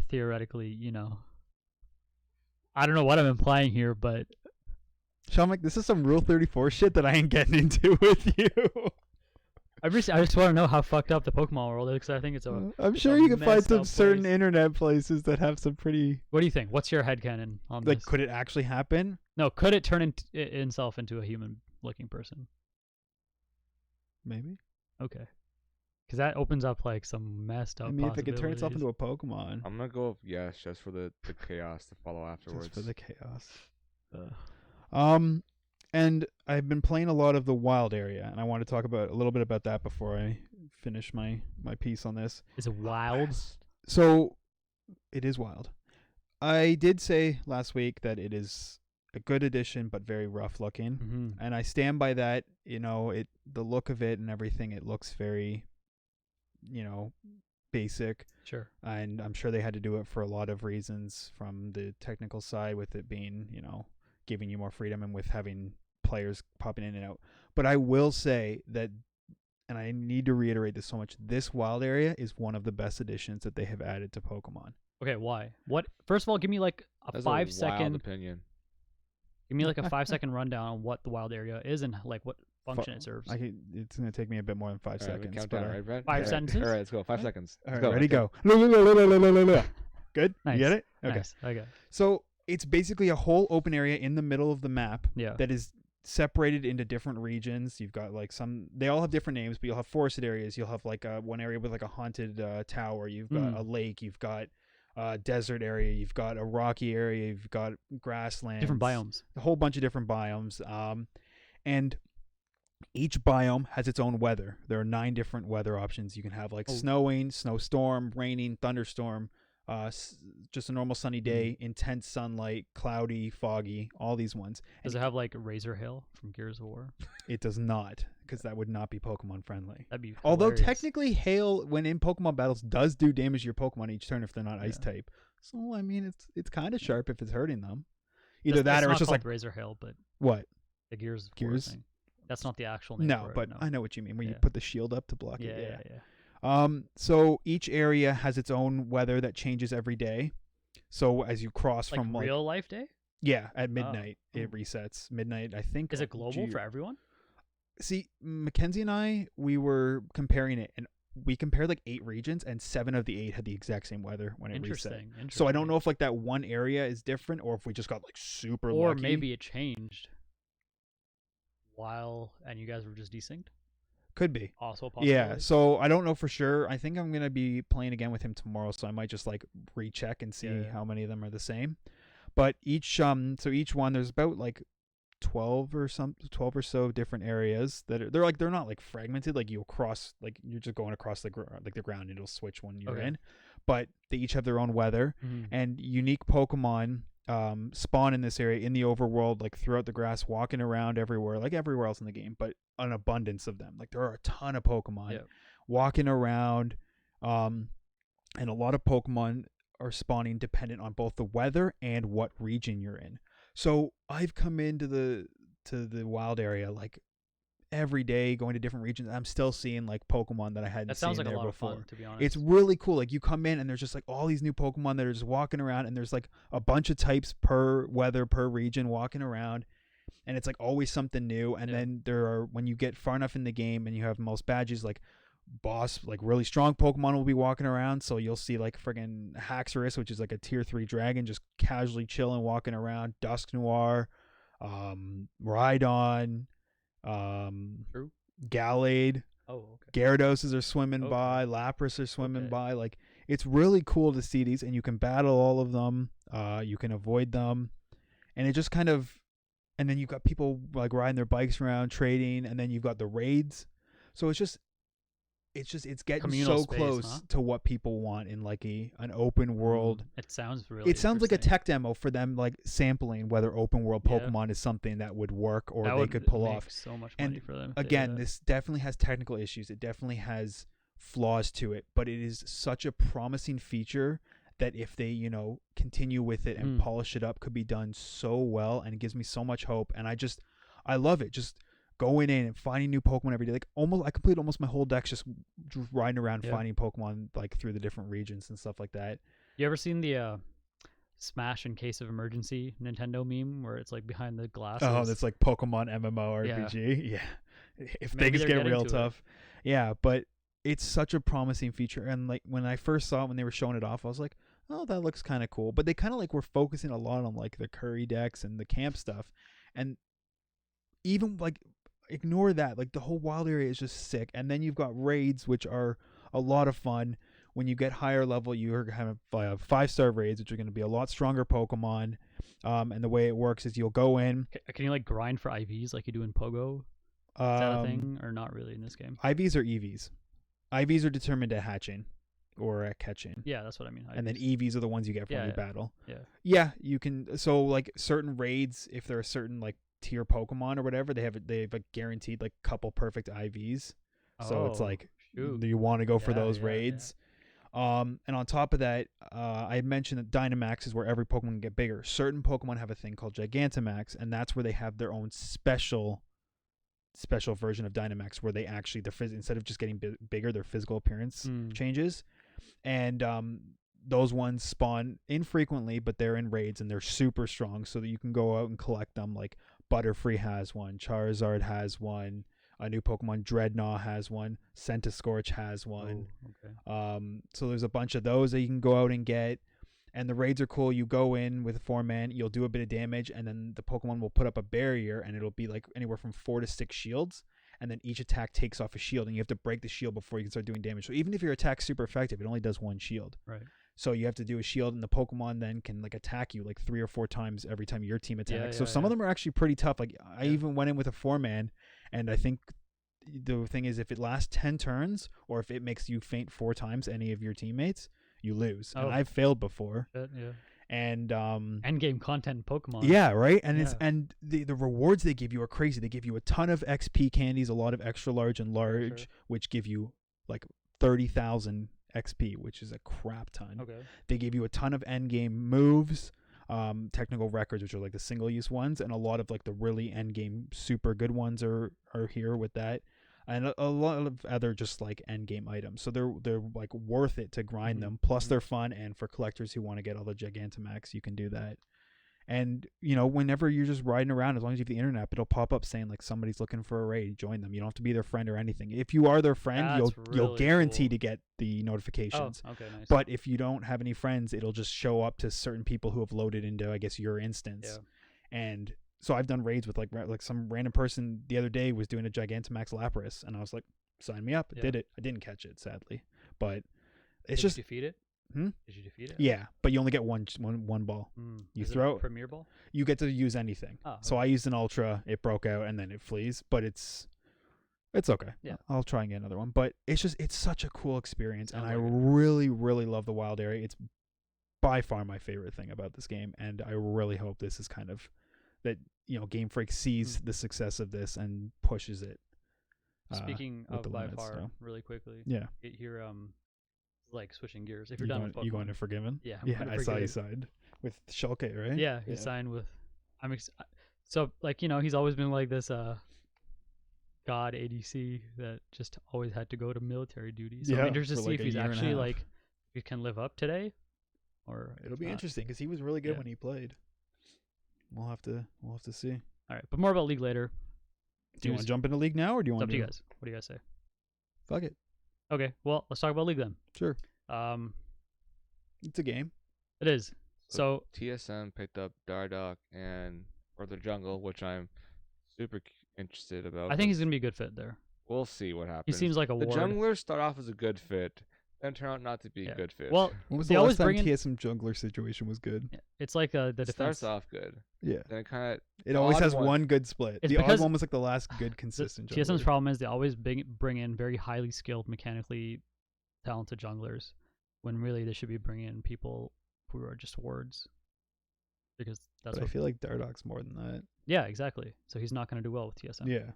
theoretically, I don't know what I'm implying here, but Sean, like, this is some Rule 34 shit that I ain't getting into with you. I just want to know how fucked up the Pokemon world is, because I think it's a. I'm it's sure a you can find messed some up certain place. internet places that have some pretty What do you think? What's your headcanon on like. this? Could it actually happen? No, could it turn itself into a human-looking person? Maybe. Okay, because that opens up like some messed up. I mean, if it could turn itself into possibilities. a Pokemon, I'm gonna go with yes, just for the chaos to follow afterwards. just for the chaos. Uh, And I've been playing a lot of the wild area, and I want to talk about a little bit about that before I finish my piece on this. is it wild? So, it is wild. I did say last week that it is a good addition, but very rough looking, Mm-hmm. and I stand by that. The look of it and everything, it looks very, basic, Sure. and I'm sure they had to do it for a lot of reasons from the technical side, with it being, giving you more freedom and with having players popping in and out. But I will say that, and I need to reiterate this so much, this wild area is one of the best additions that they have added to Pokemon. Okay, why? What? First of all, give me like a That's 5 a second. wild opinion. Give me like a 5 second rundown on what the wild area is and like what function Fu- it serves. It's going to take me a bit more than 5 All right, we seconds. count but, down, right, Brent? 5 All right. sentences? All right, let's go. 5 seconds. all Let's right, go. ready, Okay. go. Good? Nice. You get it? Okay. Nice. Okay. So it's basically a whole open area in the middle of the map Yeah. that is separated into different regions. You've got like they all have different names, but you'll have forested areas. You'll have like one area with like a haunted tower. You've got a lake. You've got a desert area. You've got a rocky area. You've got grasslands. Different biomes. A whole bunch of different biomes. And each biome has its own weather. There are 9 different weather options. You can have like snowing, snowstorm, raining, thunderstorm, just a normal sunny day, intense sunlight, cloudy, foggy, all these ones. Does it have like Razor Hill from Gears of War? It does not, because that would not be Pokemon friendly. That'd be Although hilarious. technically hail, when in Pokemon battles, does do damage to your Pokemon each turn if they're not ice Yeah. type. So I mean, it's kind of sharp if it's hurting them. That's- Either that it's or not it's just called like Razor Hill, but what? the Gears of War Gears? thing. That's not the actual name. No, for it, but no. I know what you mean. When you Yeah. put the shield up to block Yeah, it. yeah. So each area has its own weather that changes every day. So as you cross Like from real life day? at midnight it Oh. resets. Midnight, I think. Is it global for everyone? See, Mackenzie and I, we were comparing it, and we compared like 8 regions, and 7 of the 8 had the exact same weather when it reset. Interesting. So I don't know if like that one area is different, or if we just got like super Or lucky. maybe it changed and you guys were just desynced. Could be. Also possible. Yeah, so I don't know for sure. I think I'm gonna be playing again with him tomorrow, so I might just like recheck and see Yeah. how many of them are the same. But each one, there's about like 12 or so different areas that are, they're not like fragmented, like you'll cross, like you're just going across the ground and it'll switch when you're Okay. in. But they each have their own weather, Mhm. and unique Pokemon spawn in this area in the overworld, like throughout the grass, walking around everywhere, like everywhere else in the game, but an abundance of them. Like there are a ton of Pokemon Yeah. walking around, and a lot of Pokemon are spawning dependent on both the weather and what region you're in. So I've come into the wild area like every day, going to different regions. I'm still seeing like Pokemon that I hadn't That seen sounds like a there lot before. of fun, to be honest. It's really cool. Like you come in and there's just like all these new Pokemon that are just walking around, and there's like a bunch of types per weather, per region walking around. And it's like always something new. And Yeah. then there are, when you get far enough in the game and you have most badges, like boss, like really strong Pokemon will be walking around. So you'll see like friggin' Haxorus, which is like a tier 3 dragon, just casually chilling, walking around. Dusknoir, Rhydon, True. Gallade. Oh, okay. Gyarados are swimming Okay. by, Lapras are swimming Okay. by. Like it's really cool to see these, and you can battle all of them. You can avoid them, and it just kind of, and then you've got people like riding their bikes around, trading, and then you've got the raids. So it's getting Communal so space, close huh? to what people want in like an open world. It sounds really. It sounds like a interesting. tech demo for them, like sampling whether open world Yeah. Pokemon is something that would work or That they would could pull make off. so much And money for them. if they did Again, that. this definitely has technical issues. It definitely has flaws to it, but it is such a promising feature that if they, continue with it and Mm. polish it up, could be done so well, and it gives me so much hope. And I love it. Just going in and finding new Pokemon every day. Like I complete almost my whole decks just riding around Yeah. finding Pokemon like through the different regions and stuff like that. You ever seen the Smash in case of emergency Nintendo meme where it's like behind the glasses? Oh, that's like Pokemon MMORPG. Yeah. If Maybe things they're get getting real to it. tough. Yeah, but it's such a promising feature. And like when I first saw it, when they were showing it off, I was like, oh, that looks kind of cool. But they kind of like were focusing a lot on like the curry decks and the camp stuff. And even like ignore that. Like the whole wild area is just sick. And then you've got raids, which are a lot of fun. When you get higher level, you're going to have 5-star raids, which are going to be a lot stronger Pokemon. And the way it works is you'll go in. Can you like grind for IVs like you do in Pogo? Is that a thing or not really in this game? IVs or EVs? IVs are determined at hatching or at catching. Yeah, that's what I mean. And then IVs. EVs are the ones you get from Yeah, your yeah. battle. Yeah. Yeah, you can. So like certain raids, if there are certain like tier Pokemon or whatever, they have a guaranteed like couple perfect IVs. So it's Oh, like shoot. you want to go for Yeah, those yeah, yeah. raids. And on top of that, I mentioned that Dynamax is where every Pokemon can get bigger. Certain Pokemon have a thing called Gigantamax, and that's where they have their own special version of Dynamax, where they actually instead of just getting bigger, their physical appearance Mm. changes. And those ones spawn infrequently, but they're in raids and they're super strong, so that you can go out and collect them. Like Butterfree has one, Charizard has one, a new Pokemon Dreadnought has one, Centiskorch has one. Oh, okay. So there's a bunch of those that you can go out and get. And the raids are cool. You go in with a 4-man, you'll do a bit of damage, and then the Pokemon will put up a barrier, and it'll be like anywhere from 4 to 6 shields. And then each attack takes off a shield, and you have to break the shield before you can start doing damage. So even if your attack's super effective, it only does 1 shield. Right. So you have to do a shield, and the Pokemon then can like attack you like 3 or 4 times every time your team attacks. So yeah, some of yeah. them are actually pretty tough. Like I Yeah. even went in with a 4-man, and I think the thing is, if it lasts 10 turns, or if it makes you faint 4 times any of your teammates, you lose. Oh. And I've failed before. Shit, yeah. And End game content in Pokemon. yeah, right. And it's Yeah. and the rewards they give you are crazy. They give you a ton of XP candies, a lot of extra large and large, sure. which give you like 30,000 XP, which is a crap ton. Okay. They give you a ton of end game moves, technical records, which are like the single use ones, and a lot of like the really end game super good ones are here with that. And a lot of other just like end game items. So they're like worth it to grind Mhm, them. Plus mhm. they're fun, and for collectors who want to get all the Gigantamax, you can do that. And whenever you're just riding around, as long as you have the internet, it'll pop up saying like somebody's looking for a raid, join them. You don't have to be their friend or anything. If you are their friend, That's you'll really guarantee cool. to get the notifications. Oh, okay, nice. But if you don't have any friends, it'll just show up to certain people who have loaded into, I guess, your instance. Yeah. And so I've done raids with like some random person the other day was doing a Gigantamax Lapras, and I was like, sign me up. I Yeah. did it. I didn't catch it, sadly, but it's Did just you defeat it? Hmm? Did you defeat it? yeah. But you only get one ball. You Is it a throw- Premier Ball. You get to use anything. Oh, So okay. I used an Ultra. It broke out, and then it flees, but it's okay. Yeah. I'll try and get another one. But it's such a cool experience, and Sounds I like it. really, really love the wild area. It's by far my favorite thing about this game, and I really hope this is kind of that Game Freak sees the success of this and pushes it. Speaking with of the by limits, far, so. really quickly. Yeah. Here, like switching gears. If you're done with Pokemon. You going to Forgiven? Yeah. I'm Yeah, going to I saw you Forgiven. signed with Shulke, right? Yeah, he signed with. So like he's always been like this god ADC that just always had to go to military duty. So Yeah, I'm interested to for see like if a he's year and a actually half. like if he can live up today, or It'll if be not. interesting because he was really good Yeah. when he played. We'll have to see. All right, but more about League later. Do you want to jump into League now, or do you It's want up to you guys. What do you guys say? Fuck it. Okay, well let's talk about League then. Sure. It's a game. It is. So TSM picked up Dardoch and Brother Jungle, which I'm super interested about. I think he's 'cause gonna be a good fit there. We'll see what He happens. seems like a The ward. junglers start off as a good fit, then turn out not to be Yeah. a good fit. Well, When was They the always last time bring in- TSM jungler situation was good? it's like the it defense. starts off good, Yeah. then it kind of It always odd has one- one good split. It's The odd because one was like the last good consistent TSM's jungler. problem is they always bring in very highly skilled, mechanically talented junglers, when really they should be bringing in people who are just wards. Because that's But I what. feel like Dardoch's more than that. Yeah, exactly. So he's not going to do well with TSM. Yeah.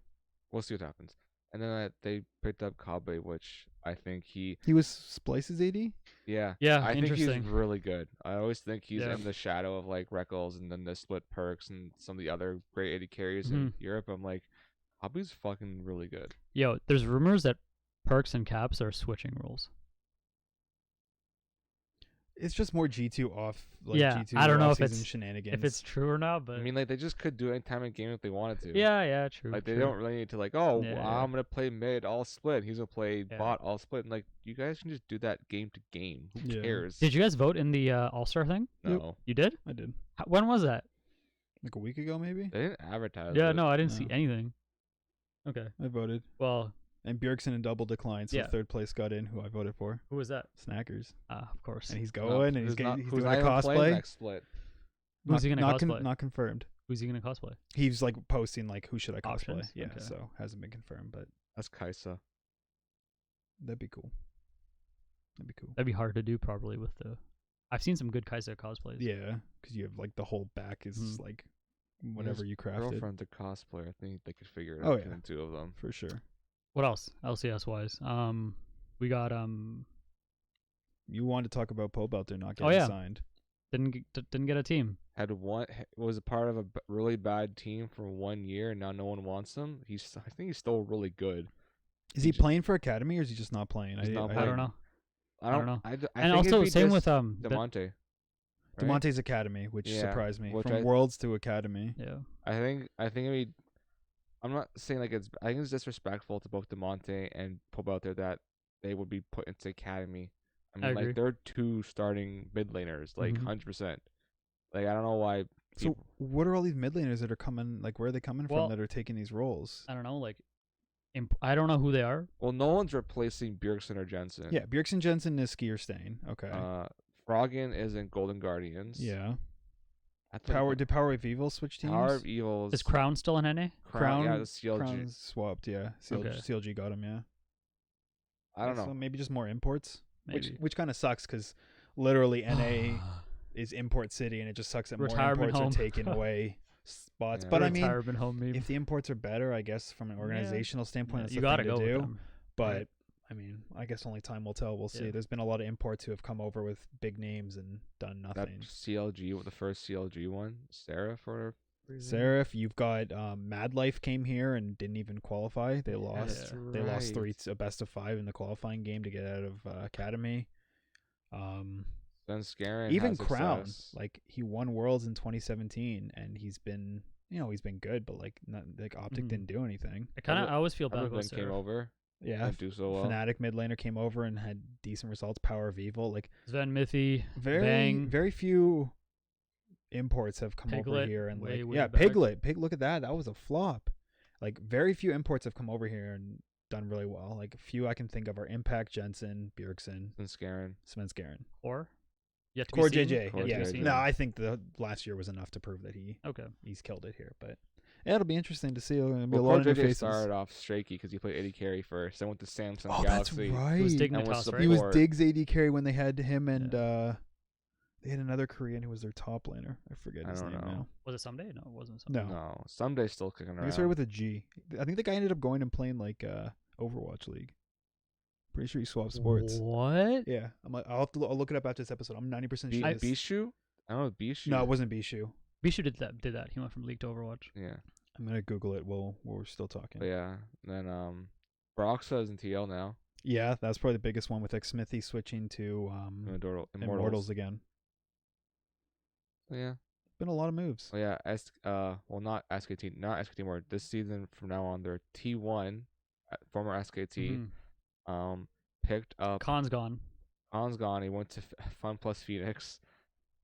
we'll see what happens. And then they picked up Kabe, which I think He was Splice's AD. yeah, Yeah, I think he's interesting. really good. I always think he's Yeah. in the shadow of like Reckles and then the split perks and some of the other great AD carries in Europe. I'm like, Kabe's fucking really good. Yo, there's rumors that perks and caps are switching rules. It's just more G2 off. Like Yeah, G2 I don't know if off-season it's shenanigans. if it's true or not, but I mean, like they just could do it any time in game if they wanted to. yeah, true. Like they true. don't really need to like, oh, Yeah, well, yeah. I'm gonna play mid all split. He's gonna play Yeah. bot all split. And like you guys can just do that game to game. Who Yeah. cares? Did you guys vote in the All-Star thing? No, You did? I did When was that? like a week ago, maybe. they didn't advertise. Yeah, it. no, I didn't see No. anything. Okay. I voted, Well, and Bjergsen in double decline, so Yeah. third place got in. Who I voted for? who was that? Snackers, Of course. and he's No, going, and he's who's not- he's who's doing a not even playing cosplay. next split. Who's he gonna cosplay? Not confirmed. Who's he gonna cosplay? He's like posting like who should I cosplay? Options? Yeah, Okay. so hasn't been confirmed, but That's Kaisa. that'd be cool. That'd be cool. That'd be hard to do properly with the. I've seen some good Kaisa cosplays. Yeah, because you have like the whole back is Mhm. like whatever you crafted Girlfriend's a cosplayer. I think they could figure it Oh, out yeah. between the two of them. for sure. What else? LCS wise, we got You wanted to talk about Pobelter not Oh, getting yeah. signed. didn't get a team. Had was a part of a really bad team for 1 year, and now no one wants him. I think he's still really good. Is He he just- playing for Academy or is he just not playing? He's not I playing. don't know. I don't know. I And think it'd also be same just with Demonte. right? Demonte's Academy, which Yeah, surprised me. which From I- Worlds to Academy. Yeah. I think it'd be. I'm not saying like it's. I think it's disrespectful to both Demonte and Pobelter that they would be put into academy. I mean, agree. like they're two starting mid laners, like Mhm. 100%. Like I don't know why. So People, what are all these mid laners that are coming? Like where are they coming Well, from that are taking these roles? I don't know. Like, I don't know who they are. well, no one's replacing Bjergsen or Jensen. Yeah, Bjergsen, Jensen, Niski, or Stain. Okay. Froggen is in Golden Guardians. yeah. I think Did Power of Evil switch teams? Power of Evil Is Crown still in NA? Crown. Yeah, the CLG. Crown's swapped. Yeah. Okay. CLG got him. Yeah. I don't So know. maybe just more imports. Maybe. Which kind of sucks because literally NA is import city, and it just sucks that more Retirement imports home. are taking away spots. Yeah. But I mean, Retirement home meme. if the imports are better, I guess from an Yeah. organizational standpoint, Yeah, that's you the gotta thing go to with do. them. But right? I mean, I guess only time will tell. We'll see. Yeah. There's been a lot of imports who have come over with big names and done That nothing. CLG, the first CLG one, Seraph or Seraph, you've got Mad Life came here and didn't even qualify. They lost. Yeah. They lost right. a best of 5 in the qualifying game to get out of Academy. Then Scarin Even has Crown, success. like he won Worlds in 2017, and he's been good, but like not like Optic Mhm. didn't do anything. I always feel bad about Everyone came Seraph. over. Yeah, Didn't do so well. Fnatic mid laner came over and had decent results. Power of Evil, like Sven Mithy, very Bang. very few imports have come over Piglet, here and way, like way yeah, back. Piglet. Look at that was a flop. Like very few imports have come over here and done really well. Like a few I can think of are Impact, Jensen, Bjergsen, And Scarin. Svenskeren, Core. Yet to be Core seen? JJ. Core Yeah, JJ. no, I think the last year was enough to prove that Okay. he's killed it here. But yeah, it'll be interesting to see. There'll be Well, a lot of Core new JJ faces. started off shaky because he played AD carry first. Then went to Samsung Oh, that's Galaxy. right. It was And was Dignitas, right? He was support. Diggs AD carry when they had him and they had another Korean who was their top laner. I forget I his don't name know. now. Was it someday? No, it wasn't someday. No. No, Someday still kicking I think around. it started with a G. I think the guy ended up going and playing like Overwatch League. Pretty sure he swapped sports. What? Yeah, I'll look it up after this episode. I'm 90% sure. it's- Bishu? I don't know Bishu. No, it wasn't Bishu. Bishu did that. He went from League to Overwatch. Yeah. I'm gonna Google it while we're still talking. But yeah. Then Broxa is in TL now. Yeah, that's probably the biggest one with like Smithy switching to Immortals again. Yeah. Been a lot of moves. Oh yeah, not SKT more. This season from now on, they're T1, former SKT. Mhm. Picked up. Khan's gone. Khan's gone. He went to Fun Plus Phoenix.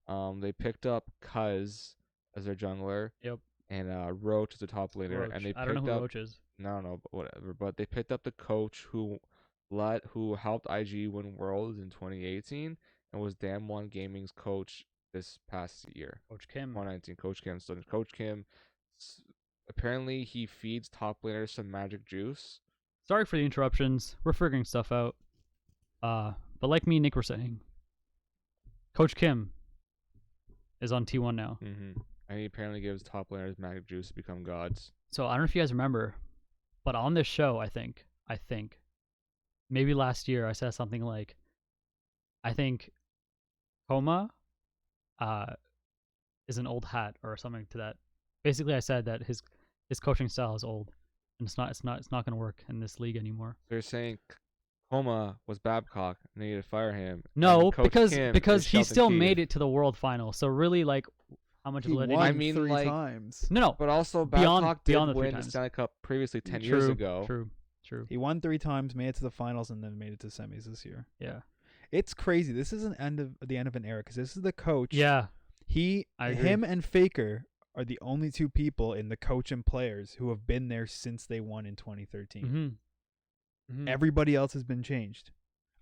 They picked up Cuz as their jungler. Yep. And Roach as the top laner, Roach. and they I don't know picked who up. Roach is. No, but whatever. But they picked up the coach who helped IG win Worlds in 2018 and was Damwon Gaming's coach this past year. Coach Kim. 2019, Coach Kim. So Coach Kim, apparently he feeds top laners some magic juice. Sorry for the interruptions. We're figuring stuff out. But like me and Nick were saying, Coach Kim is on T1 now. And he apparently gives top laners magic juice to become gods. So I don't know if you guys remember, But on this show, I think maybe last year I said something like, I think Coma is an old hat or something to that. Basically, I said that his coaching style is old, and it's not going to work in this league anymore. They're saying Homa was Babcock and they need to fire him. No, and Coach because Kim because is he Shelton still Keefe. made it to the World Final. So really, like, how much He validity? won I mean, 3 like- times. No, But also Beyond- Babcock beyond did the 3 win the times. Stanley Cup previously 10 true, years ago. True. He won 3 times, made it to the finals, and then made it to semis this year. Yeah. It's crazy. This is the end of an era because this is the coach. Yeah. He, I agree. him, and Faker are the only 2 people in the coach and players who have been there since they won in 2013. Mm-hmm. Everybody else has been changed,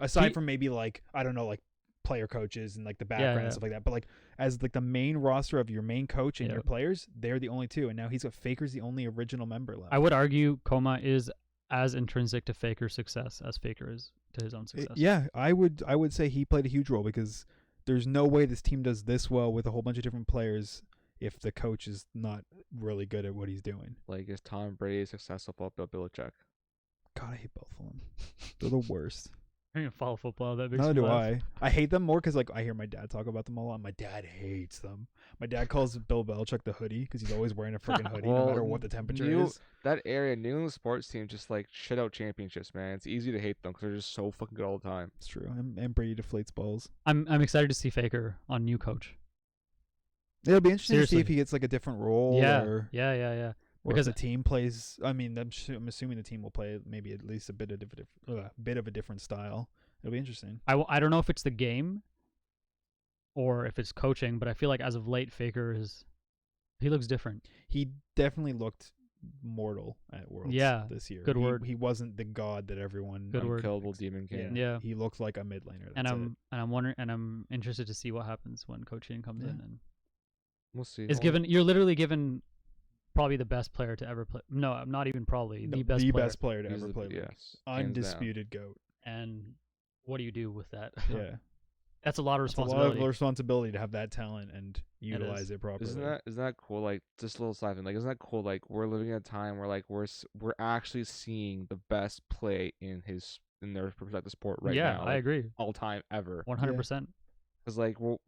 aside He- from maybe like I don't know, like player coaches and like the background yeah. and stuff like that. But like as like the main roster of your main coach and Yeah. your players, they're the only 2, and now he's got Faker's the only original member left. I would argue Coma is as intrinsic to Faker's success as Faker is to his own success. Yeah, I would say he played a huge role because there's no way this team does this well with a whole bunch of different players if the coach is not really good at what he's doing. Like, is Tom Brady successful without Bill Belichick? God, I hate both of them. They're the worst. I don't even follow football. That makes Neither me do laugh. I. I hate them more because like I hear my dad talk about them a lot. My dad hates them. My dad calls Bill Belichick the hoodie because he's always wearing a freaking hoodie no Well, matter what the temperature New- is. That area, New England sports team just like shit out championships, man. It's easy to hate them because they're just so fucking good all the time. It's true. And Brady deflates balls. I'm excited to see Faker on new coach. It'll be interesting to see if Seriously. he gets like a different role Yeah. or Yeah. or Because- if the team plays. I mean, I'm assuming the team will play maybe at least a bit of a different style. It'll be interesting. I don't know if it's the game or if it's coaching, but I feel like as of late, Faker he looks different. He definitely looked mortal at Worlds Yeah, this year. good word. He wasn't the god that everyone. Good word. Unkillable Demon King. Yeah. He looked like a mid laner. And That's it. I'm wondering, and I'm interested to see what happens when Coach Ian comes in Yeah. and We'll see. is given. You're literally given probably the best player to ever play. No, I'm not even probably No, the best player. best player to He's ever the- play. League. yes, hands down. Undisputed goat. And what do you do with that? Yeah, That's a lot of it's a lot responsibility. of responsibility to have that talent and utilize it properly. Isn't that cool? Like, just a little side thing. Like, isn't that cool? Like, we're living in a time where like we're actually seeing the best play in their respective sport right yeah, now. I like, agree. all time ever. 100%. Because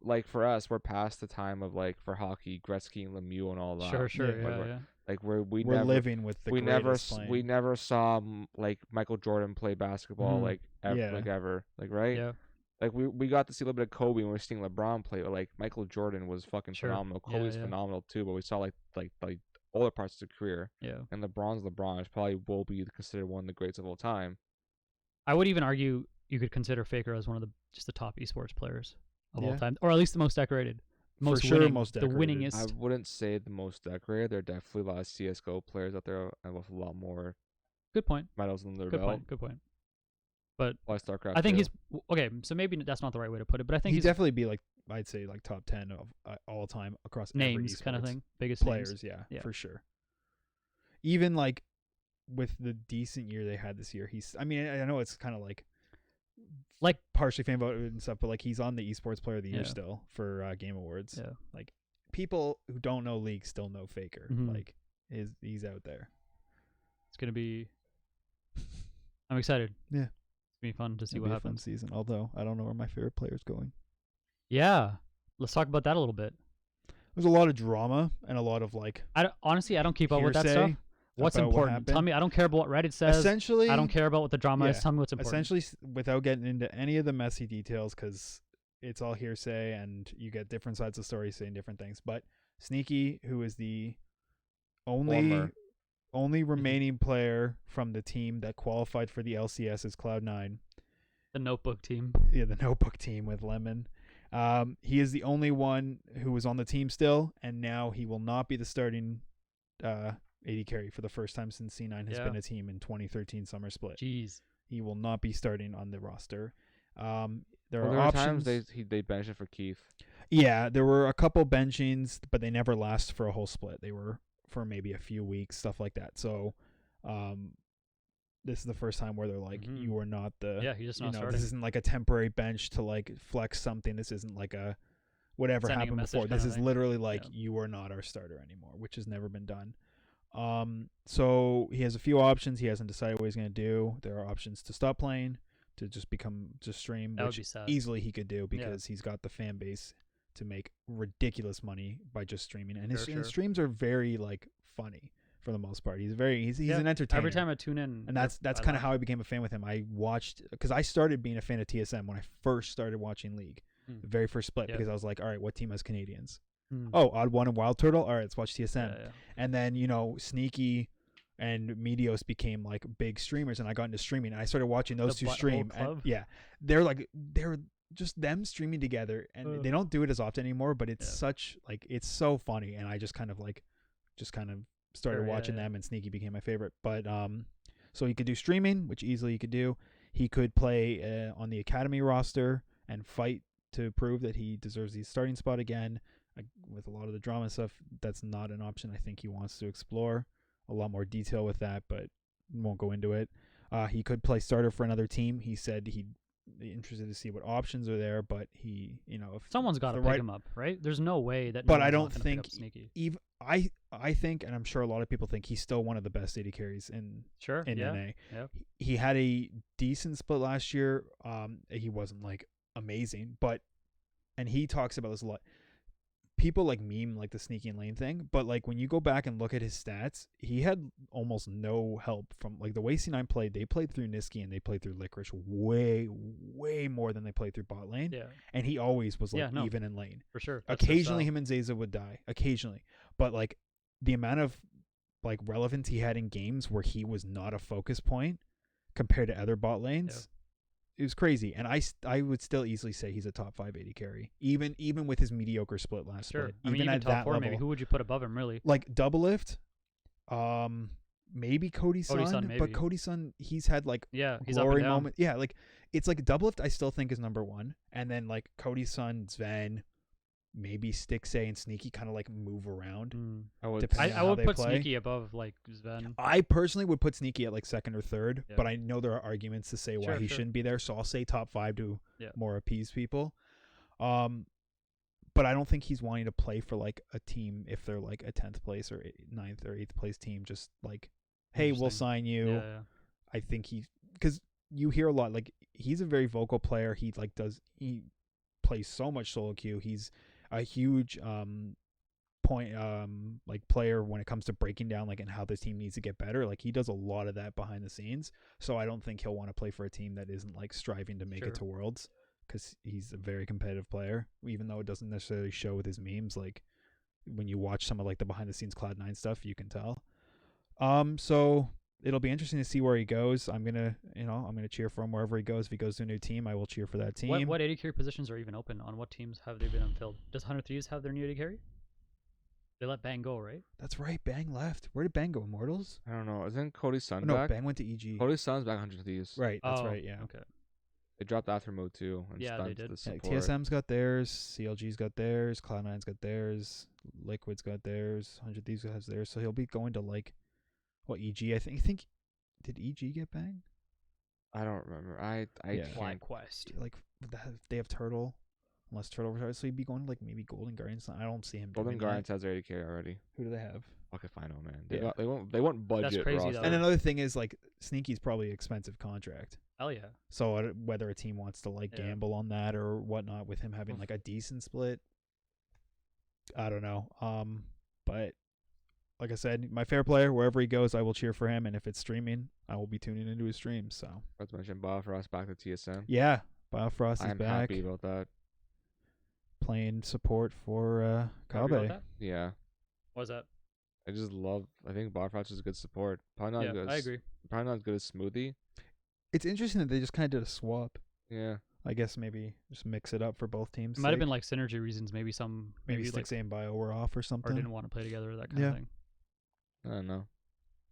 like for us, we're past the time of like for hockey, Gretzky and Lemieux and all that. Sure. Yeah. Yeah, Like, yeah. Like We're never living with the we never greatest s- playing. we never saw like Michael Jordan play basketball Mhm. like ever, Yeah. like ever, like right. Yeah. Like we got to see a little bit of Kobe when we were seeing LeBron play, but like Michael Jordan was fucking Sure. phenomenal. Yeah, Kobe's yeah. phenomenal too, but we saw like older parts of his career. Yeah. And LeBron's LeBron is probably will be considered one of the greats of all time. I would even argue you could consider Faker as one of the top esports players of all Yeah. time, or at least the most decorated, most sure, winning, most the decorated. winningest. I wouldn't say the most decorated. There are definitely a lot of CS:GO players out there with a lot more Good point. medals in their Good belt. point. Good point. But Why StarCraft? I think too. he's okay. So maybe that's not the right way to put it, but I think He'd he's definitely be like I'd say like top 10 of all time across every names kind of esports. thing, biggest Players, names. yeah, Yeah. for sure. Even like with the decent year they had this year, I mean, I know it's kind of like partially fan voted and stuff, but like he's on the esports player of the year Yeah. still for Game Awards. Yeah. Like people who don't know League still know Faker. Mhm. Like he's out there. It's gonna be. I'm excited. Yeah. It's gonna be fun to see It'll what be a fun happens. season. Although I don't know where my favorite player's going. Yeah, let's talk about that a little bit. There's a lot of drama and a lot of like Honestly, I don't keep up with that stuff. hearsay What's about what important? Tell happened. me. I don't care about what Reddit says. essentially I don't care about what the drama is. yeah, Tell me what's important. essentially without getting into any of the messy details because it's all hearsay and you get different sides of stories saying different things. But Sneaky, who is the Former. only remaining player from the team that qualified for the LCS is Cloud9. The Notebook team. Yeah, the Notebook team with Lemon. He is the only one who was on the team still, and now he will not be the starting AD carry for the first time since C9 has Yeah. been a team in 2013 summer split. Jeez. He will not be starting on the roster. There Well, are there were options. times they benched it for Keith. Yeah, there were a couple benchings, but they never last for a whole split. They were for maybe a few weeks, stuff like that. So, this is the first time where they're like, Mhm. you are not the. Yeah, he's just you not know, starting. this isn't like a temporary bench to like flex something. This isn't like a whatever Sending a happened message before. This kinda is thing. literally like Yeah. you are not our starter anymore, which has never been done. So he has a few options. He hasn't decided what he's going to do. There are options to stop playing, to just stream, That would which be sad. easily he could do because he's got the fan base to make ridiculous money by just streaming. And his, Sure, his sure. streams are very like funny for the most part. He's Yeah, an entertainer. Every time I tune in, And that's I kind of laugh. how I became a fan with him. I watched because I started being a fan of TSM when I first started watching League, Hmm. the very first split, Yeah. because I was like, all right, what team has Canadians? Hmm. Oh, Odd One and Wild Turtle. All right, let's watch TSM. Yeah, yeah. And then Sneaky and Meteos became like big streamers, and I got into streaming, and I started watching those The two Butthole stream. And Club? yeah, they're just them streaming together, and they don't do it as often anymore. But it's it's so funny, and I just kind of started Sure, yeah, watching yeah. them, and Sneaky became my favorite. But so he could do streaming, which easily he could do. He could play on the academy roster and fight to prove that he deserves the starting spot again. With a lot of the drama stuff, that's not an option I think he wants to explore. A lot more detail with that, but won't go into it. He could play starter for another team. He said he'd be interested to see what options are there, but he, if Someone's got to the pick right- him up, right? There's no way that. But no I one's not don't gonna pick think up Sneaky. even I think, and I'm sure a lot of people think, he's still one of the best AD carries in Sure. NA. Yeah. He had a decent split last year. He wasn't like amazing, and he talks about this a lot. People like meme like the sneaky and lane thing, but like when you go back and look at his stats, he had almost no help from like the way C9 played. They played through Niski and they played through Licorice way more than they played through bot lane. Yeah. And he always was like Yeah, no. even in lane. For sure. That's their Occasionally style. him and Zaza would die. Occasionally. But like the amount of like relevance he had in games where he was not a focus point compared to other bot lanes, it was crazy. And I would still easily say he's a top 5 AD carry, even with his mediocre split last Sure. split. I mean, even at top that 4, level, maybe. Who would you put above him, really? like double lift, maybe Cody Sun, Sun, but maybe. Cody Sun, he's had like Yeah, he's up and glory down. moment. Yeah, like it's like double lift I still think is number 1, and then like Cody Sun, Sven, maybe Stixay and Sneaky kind of like move around. Mm. I would. Depends I on how would they put play. Sneaky above like Sven. I personally would put Sneaky at like second or third, Yeah. but I know there are arguments to say why Sure, he sure. shouldn't be there, so I'll say top 5 to Yeah. more appease people. But I don't think he's wanting to play for like a team if they're like a 10th place or 9th or 8th place team, just like, hey, we'll Interesting. sign you. Yeah. I think because you hear a lot, like he's a very vocal player. He plays so much solo queue. He's a huge like player when it comes to breaking down like and how this team needs to get better. Like he does a lot of that behind the scenes. So I don't think he'll want to play for a team that isn't like striving to make Sure. it to Worlds, because he's a very competitive player, even though it doesn't necessarily show with his memes. Like when you watch some of like the behind the scenes Cloud9 stuff, you can tell. So it'll be interesting to see where he goes. I'm gonna cheer for him wherever he goes. If he goes to a new team, I will cheer for that team. What AD carry positions are even open? On what teams have they been unfilled? Does 100 Thieves have their new AD carry? They let Bang go, right? That's right. Bang left. Where did Bang go? Immortals? I don't know. Isn't Cody Sun No, back? Bang went to EG. Cody Sun's back 100 Thieves. Right. That's Oh, right. Yeah. Okay. They dropped after mode 2 and Yeah, they stunned did. the Yeah, support. TSM's got theirs. CLG's got theirs. Cloud9's got theirs. Liquid's got theirs. 100 Thieves has theirs. So he'll be going to like, what, EG? I think did EG get Bang? I don't remember. I Yeah. Fly can't. Quest. Like they have Turtle, unless Turtle retires. So he'd be going to like maybe Golden Guardians. I don't see him. Golden doing that. Guardians has their 80k already. Who do they have? Okay, fine, oh man. Yeah. They want budget. crazy, roster. though. And another thing is like Sneaky's probably an expensive contract. Hell yeah. So whether a team wants to like Yeah. gamble on that or whatnot with him having like a decent split, I don't know. But like I said, my fair player, wherever he goes, I will cheer for him. And if it's streaming, I will be tuning into his streams. So Let's mention Bofrost back to TSM. yeah, Biofrost is I'm back happy about that. playing support for Happy about Kabe. that? Yeah. What was that? I think Bofrost is a good support. Probably not Yeah, good. I agree. Probably not as good as Smoothie. It's interesting that they just kind of did a swap. Yeah. I guess maybe just mix it up for both teams. It might have been like synergy reasons. Maybe some maybe like Stixay and Bio were off or or something. didn't want to play together. That kind Yeah. of thing. I don't know.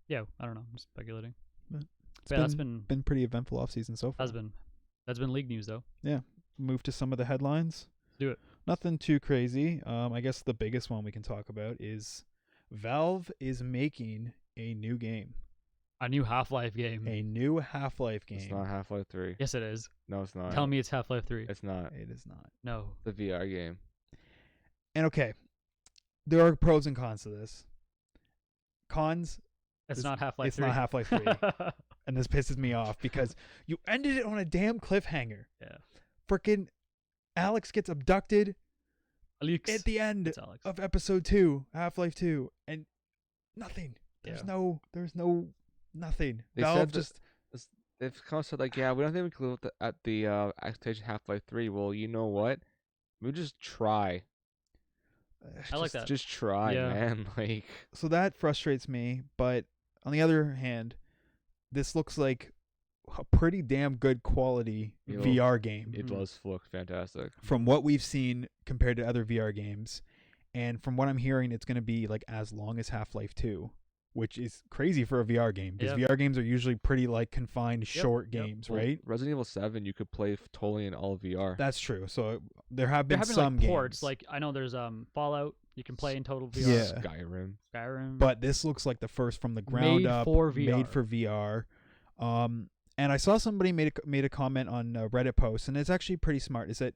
Yeah, I don't know. I'm speculating. It's Yeah, that's been been pretty eventful off season so far. that's been league news though. Move to some of the headlines. Do it. Nothing too crazy. I guess the biggest one we can talk about is Valve is making a new game, A new Half-Life game. a new Half-Life game. It's not Half-Life 3. Yes, it is. No, it's not. Tell me it's Half-Life 3. It's not. It is not. No. The VR game. And okay, there are pros and cons to this. cons. It's It's- not Half-Life it's 3. not Half-Life 3. And this pisses me off because you ended it on a damn cliffhanger. Yeah. Freaking Alex gets abducted Alex. at the end It's Alex. of episode 2, Half-Life 2, and nothing. There's Yeah. no nothing. They Valve said that- just They've come said like, yeah, we don't think we can look at the expectation Half-Life 3. Well, you know what? We just try. I like Just- that. Just try, Yeah. man. Like, so that frustrates me, but on the other hand, this looks like a pretty damn good quality You know, VR game it Mhm. does look fantastic. from what we've seen compared to other VR games. And from what I'm hearing, it's going to be like as long as Half-Life 2, which is crazy for a VR game because Yep. VR games are usually pretty like confined short yep. games, Well, right? Resident Evil 7, you could play totally in all VR. That's true. So there have They're been having some like ports. games, Like I know there's Fallout. You can play in total VR. Yeah. Skyrim. Skyrim. but this looks like the first from the ground Made up, for made VR. for VR. And I saw somebody made a comment on a Reddit post, and it's actually pretty smart. Is that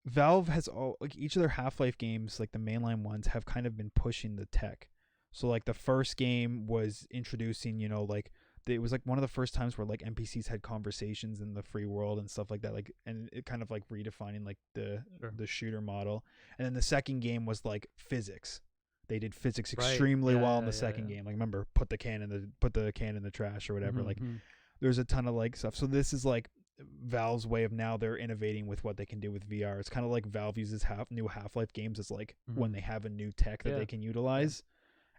Valve has like each of their Half-Life games, like the mainline ones, have kind of been pushing the tech. So like the first game was introducing, like it was like one of the first times where like NPCs had conversations in the free world and stuff like that, like, and it kind of like redefining like Sure. the shooter model. And then the second game was like physics. They did physics Right. extremely Yeah, well in the yeah, second yeah. game. Like remember, put the can in the trash or whatever. Mhm, Like mhm. there's a ton of like stuff. So this is like Valve's way of now they're innovating with what they can do with VR. It's kind of like Valve uses new Half-Life games as like when Mhm. they have a new tech that Yeah. they can utilize.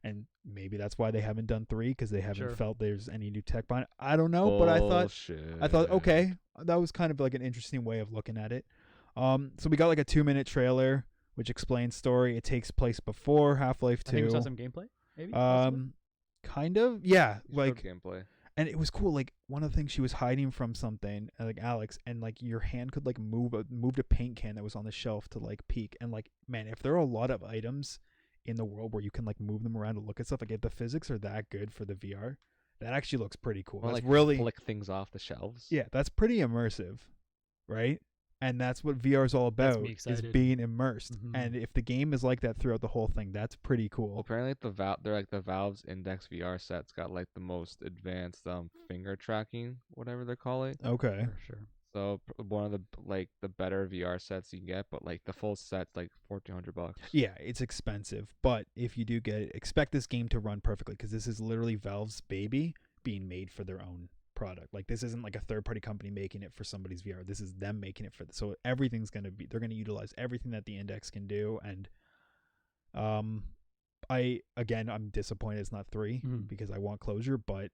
And maybe that's why they haven't done 3 because they haven't Sure. felt there's any new tech behind it. I don't know, but I thought Bullshit. okay, that was kind of like an interesting way of looking at it. So we got like a 2-minute trailer which explains story. It takes place before Half-Life I think we 2. saw some gameplay. Maybe. possibly? Kind of, yeah, Showed like, gameplay. and it was cool. Like one of the things she was hiding from something, like Alex, and like your hand could like move a paint can that was on the shelf to like peek. And like, man, if there are a lot of items in the world where you can like move them around to look at stuff, like if the physics are that good for the VR, that actually looks pretty cool. Or That's like really, flick things off the shelves. yeah, that's pretty immersive, right? And that's what VR is all Gets about, me is excited. being immersed. Mhm. And if the game is like that throughout the whole thing, that's pretty Well, cool. apparently they're like the Valve's Index VR set's got like the most advanced finger tracking, whatever they call it. Okay. For sure. So one of the better VR sets you can get, but like the full set's like $1,400. Yeah, it's expensive, but if you do get it, expect this game to run perfectly because this is literally Valve's baby being made for their own product. Like this isn't like a third-party company making it for somebody's VR. This is them making it so everything's going to be, they're going to utilize everything that the Index can do. And I'm disappointed it's not 3 Mhm. because I want closure, but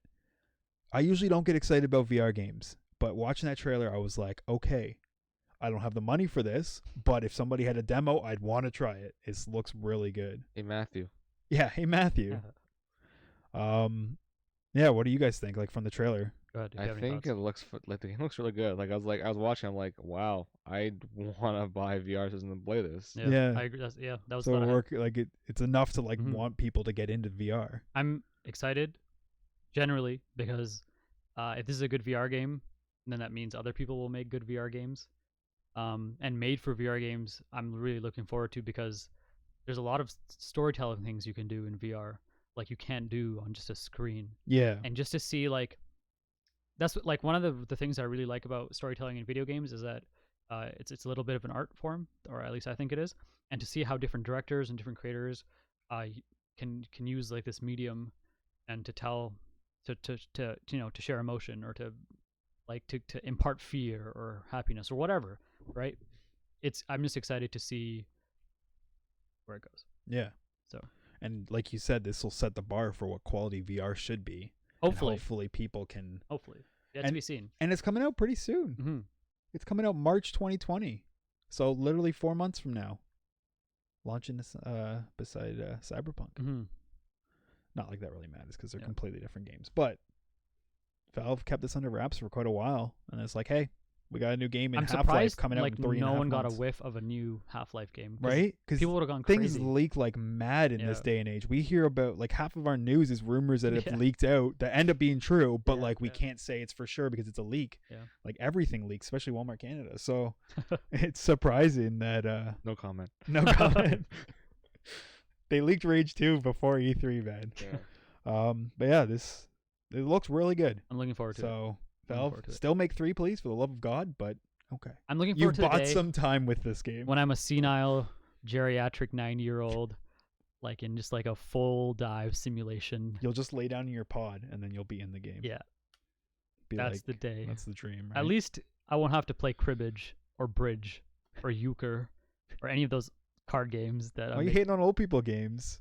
I usually don't get excited about VR games. But watching that trailer, I was like, okay, I don't have the money for this, but if somebody had a demo, I'd want to try it. It looks really good. Hey Matthew, Yeah, hey Matthew. Yeah, what do you guys think? Like from the trailer? Go ahead. If you I have any think thoughts. it looks like the game looks really good. Like I was watching, I'm like, wow, I'd want to buy VR systems and play this. Yeah, Yeah. I agree. That was So the thought I had. work like it's enough to like Mhm. want people to get into VR. I'm excited, generally, because if this is a good VR game, then that means other people will make good VR games. And made for VR games, I'm really looking forward to because there's a lot of storytelling things you can do in VR, like you can't do on just a screen. Yeah. And just to see that's what, like one of the things I really like about storytelling in video games is that it's a little bit of an art form, or at least I think it is. And to see how different directors and different creators can use like this medium and to tell to share emotion or to impart fear or happiness or whatever, right? I'm just excited to see where it goes. Yeah. So And like you said, this will set the bar for what quality VR should be. And hopefully, hopefully people can. yet to be seen. And it's coming out pretty soon. Hmm. It's coming out March 2020. So literally 4 months from now. Launching this beside Cyberpunk. Hmm. Not like that really matters because they're Yeah. completely different games. But Valve kept this under wraps for quite a while, and it's like, hey, we got a new game in I'm Half-Life surprised coming out like in 3.5 no one got a months. whiff of a new Half-Life game, 'cause Right? Because People would have gone things crazy. leak like mad in this Yeah. day and age. We hear about like half of our news is rumors that have Yeah. leaked out that end up being true, but Yeah, like we yeah. can't say it's for sure because it's a leak. Yeah. Like everything leaks, especially Walmart Canada. So it's surprising that No comment. no comment. They leaked Rage 2 before E3, man. Yeah. But yeah, it looks really good. I'm looking forward to it. So Looking Valve, forward to it. still make 3, please, for the love of God. But okay, I'm looking you've forward to the bought day some time with this game. when I'm a senile, geriatric 90-year-old, like in just like a full dive simulation. You'll just lay down in your pod and then you'll be in the game. Yeah, Be that's like, the day. That's the dream. Right? At least I won't have to play cribbage or bridge or euchre or any of those card games that Why are you hating on old people games?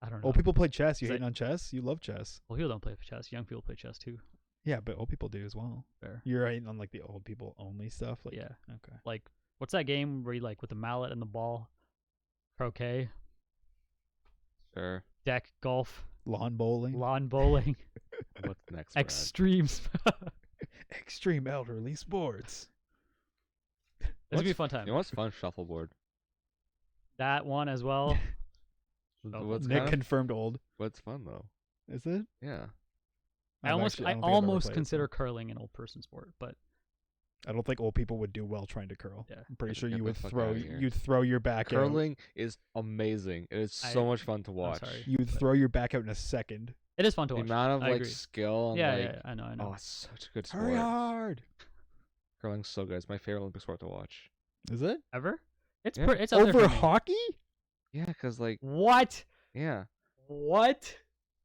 I don't know. Old people play chess. You Is hating on chess? You love chess. Well, people don't play chess. Young people play chess too. Yeah, but old people do as well. Fair. You're hating on like the old people only stuff. Like, Yeah. Okay. Like, what's that game where you like with the mallet and the ball? Croquet, Sure. deck, golf, Lawn bowling. lawn bowling, What's next, Brad? extremes. Extreme elderly sports. This would be a fun time. You know what's fun? Shuffleboard. That one as well. Oh, What's Nick kind of, confirmed old. what's fun though? Is it? Yeah. I don't almost think I've ever almost played it, consider so. curling an old person sport, but I don't think old people would do well trying to curl. Yeah. I'm pretty Get sure the you would fuck throw outta here. you'd throw your back out. Curling is amazing. It is so much fun to watch. sorry. You would throw your back out in a second. it is fun to The watch. amount of I like agree. skill and Yeah, like yeah, I know. oh, it's such a good sport. Hurry hard. Curling's so good. It's my favorite Olympic sport to watch. Is it? Ever? It's Yeah. it's up there Over for me. hockey? Yeah, cause like What? yeah, What?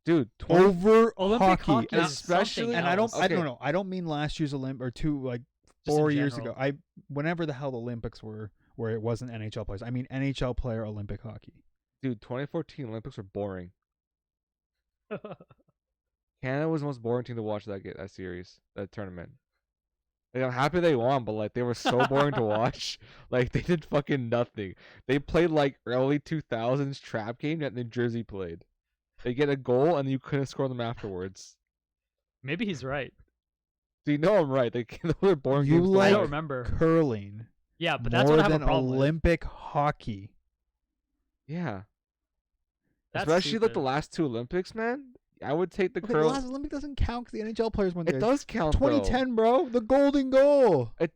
dude, 20, Over Olympic hockey. hockey And is something and I don't else. I don't Okay. know. I don't mean last year's Olymp or two like Just in 4 years ago. general. Whenever the hell the Olympics were where it wasn't NHL players. I mean NHL player Olympic hockey. dude, 2014 Olympics were boring. Canada was the most boring team to watch that series, that tournament. Like, I'm happy they won, but like they were so boring to watch. Like they did fucking nothing. They played like early 2000s trap game that New Jersey played. They get a goal and you couldn't score them afterwards. Maybe he's right. So you know I'm right. They're boring You games to I like don't watch. remember. curling Yeah, but that's more what I have than a problem with. Olympic hockey. Yeah, That's especially like the stupid. last 2 Olympics, man. I would take the Okay, the curl. last Olympic doesn't count because the NHL players went there. It does count. 2010, bro. The golden goal. Though.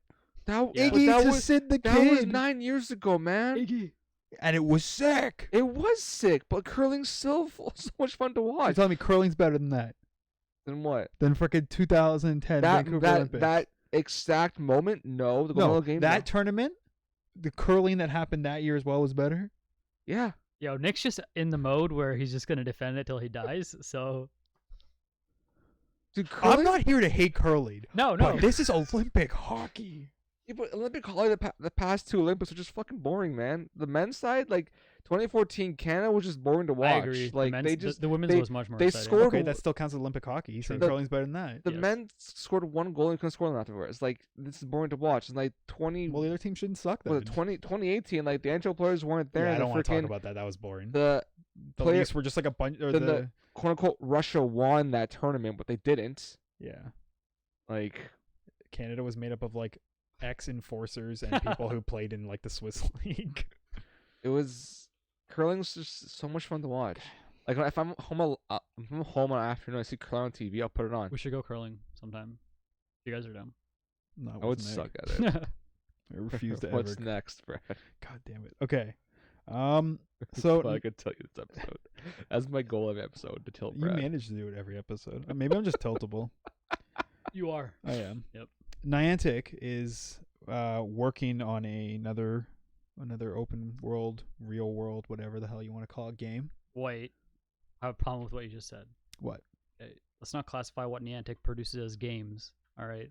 That, Yeah. but Iggy that to was Sid the that was Kid. 9 years ago, man. Iggy. And it was sick. It was sick, but curling's still so much fun to You're watch. telling me curling's better than that? Then what? Than frickin' 2010 Vancouver That Olympics? that exact moment? No, the gold no, medal game. that no. tournament, the curling that happened that year as well was better. Yeah, Yo, Nick's just in the mode where he's just gonna defend it till he dies. So dude, curling. I'm not here to hate curling. no. But this is Olympic hockey. Yeah, but Olympic hockey, the past 2 Olympics are just fucking boring, man. The men's side, like 2014 Canada, was just boring to watch. I agree. Like the, they men's, just the women's they- was much more they exciting. scored- Okay, that still counts as Olympic hockey. He's saying The- curling's better than that. the Yes. men scored 1 goal and couldn't score them afterwards. Like this is boring to watch. It's like 20. Well, the other team shouldn't suck then. was it 2018? Like the NHL players weren't there. Yeah, I and don't want to talk freaking about that. That was boring. the The player, Leafs were just like a bunch. Or then the, the quote unquote Russia won that tournament, but they didn't. yeah, Like Canada was made up of like ex-enforcers and people who played in like the Swiss league. it was curling's just so much fun to watch. Like if I'm home, if I'm home on an afternoon, I see curling on TV, I'll put it on. We should go curling sometime. You guys are down. No, it I would wasn't suck it. at it. I refuse to What's ever. next, Brad? God damn it. Okay. So I could tell you this episode. That's my goal of episode to tilt you Brad. manage to do it every episode. Maybe I'm just tiltable. You are. I am. Yep. Niantic is working on another open world, real world, whatever the hell you want to call it, game. Wait. I have a problem with what you just said. What? Okay, let's not classify what Niantic produces as games. All right.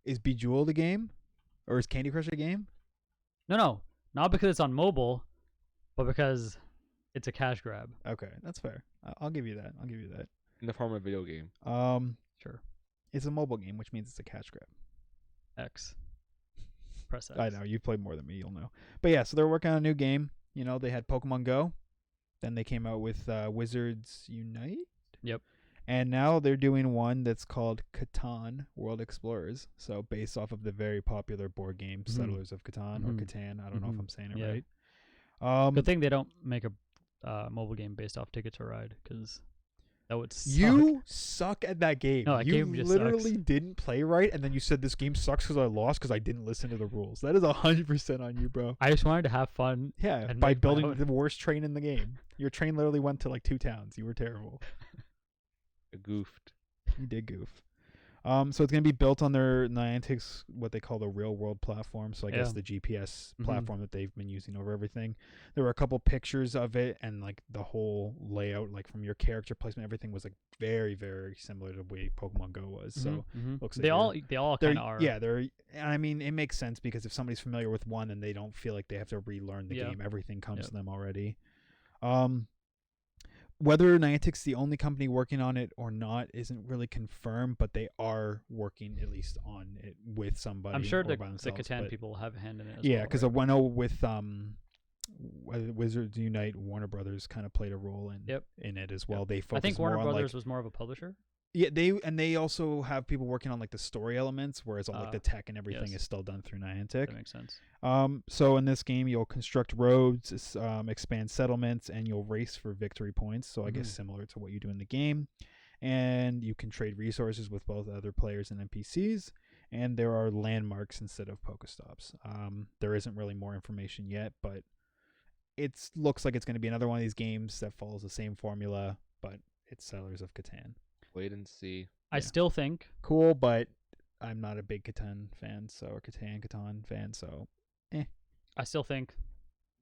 Is Bejeweled a game? Or is Candy Crush a game? No. Not because it's on mobile, but because it's a cash grab. Okay, that's fair. I'll give you that. In the form of a video game. Sure. It's a mobile game, which means it's a cash grab. X. Press X. I know you've played more than me, you'll know. But yeah, so they're working on a new game. You know, they had Pokemon Go, then they came out with Wizards Unite. Yep. And now they're doing one that's called Catan World Explorers. So based off of the very popular board game Mhm. Settlers of Catan or Mhm. Catan. I don't know if Mhm. I'm saying it Yeah. right. Good thing they don't make a mobile game based off Ticket to Ride, because that would suck. You suck at that game. No, that you game just literally sucks. didn't play right, and then you said this game sucks because I lost because I didn't listen to the rules. That is 100% on you, bro. I just wanted to have fun. Yeah, And by make my building own. the worst train in the game. Your train literally went to like 2 towns. You were terrible. I goofed. You did goof. So it's gonna be built on their Niantic's what they call the real world platform. So I guess Yeah. the GPS Mhm. platform that they've been using over everything. There were a couple pictures of it, and like the whole layout, like from your character placement, everything was like very, very similar to the way Pokemon Go was. So looks like they all they're kind of are. yeah, they're. And I mean, it makes sense because if somebody's familiar with one and they don't feel like they have to relearn the Yeah. game, everything comes Yep. to them already. Whether Niantic's the only company working on it or not isn't really confirmed, but they are working at least on it with somebody. I'm sure or the by the themselves, Catan but- people will have a hand in it. As Yeah, well, because right? I know with Wizards Unite, Warner Brothers kind of played a role in Yep. in it as Yep. well. They I focus think more Warner on Brothers like was more of a publisher. yeah they also have people working on like the story elements, whereas all like the tech and everything yes. is still done through Niantic. That makes sense. So in this game, you'll construct roads, expand settlements, and you'll race for victory points. So I guess Mhm. similar to what you do in the game. And you can trade resources with both other players and NPCs. And there are landmarks instead of Pokestops. There isn't really more information yet, but it looks like it's going to be another one of these games that follows the same formula, but it's Settlers of Catan. Wait and see. I Yeah. still think Cool, but I'm not a big Catan fan, or Catan fan, so I still think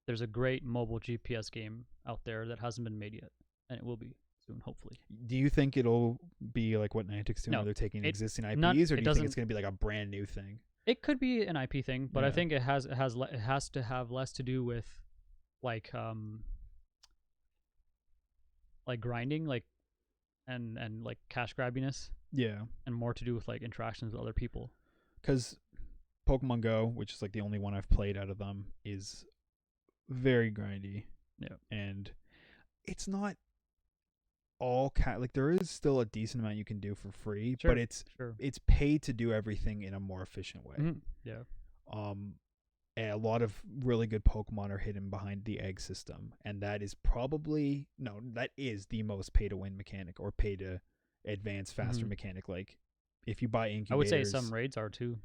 there's a great mobile GPS game out there that hasn't been made yet, and it will be soon, hopefully. do you think it'll be like what Niantic's doing, No, where they're taking it- existing IPs, not- or it do you think doesn't- it's going to be like a brand new thing? It could be an IP thing, but I Yeah. think it has to have less to do with like grinding, like and like cash grabbiness, Yeah, and more to do with like interactions with other people. because Pokemon Go, which is like the only one I've played out of them, is very grindy. Yeah. And it's not all like there is still a decent amount you can do for free, Sure. but it's Sure. paid to do everything in a more efficient way. Mhm. Yeah. And a lot of really good Pokemon are hidden behind the egg system, and that is that is the most pay to win mechanic, or pay to advance faster Mhm. mechanic. Like if you buy incubators, I would say some raids are too,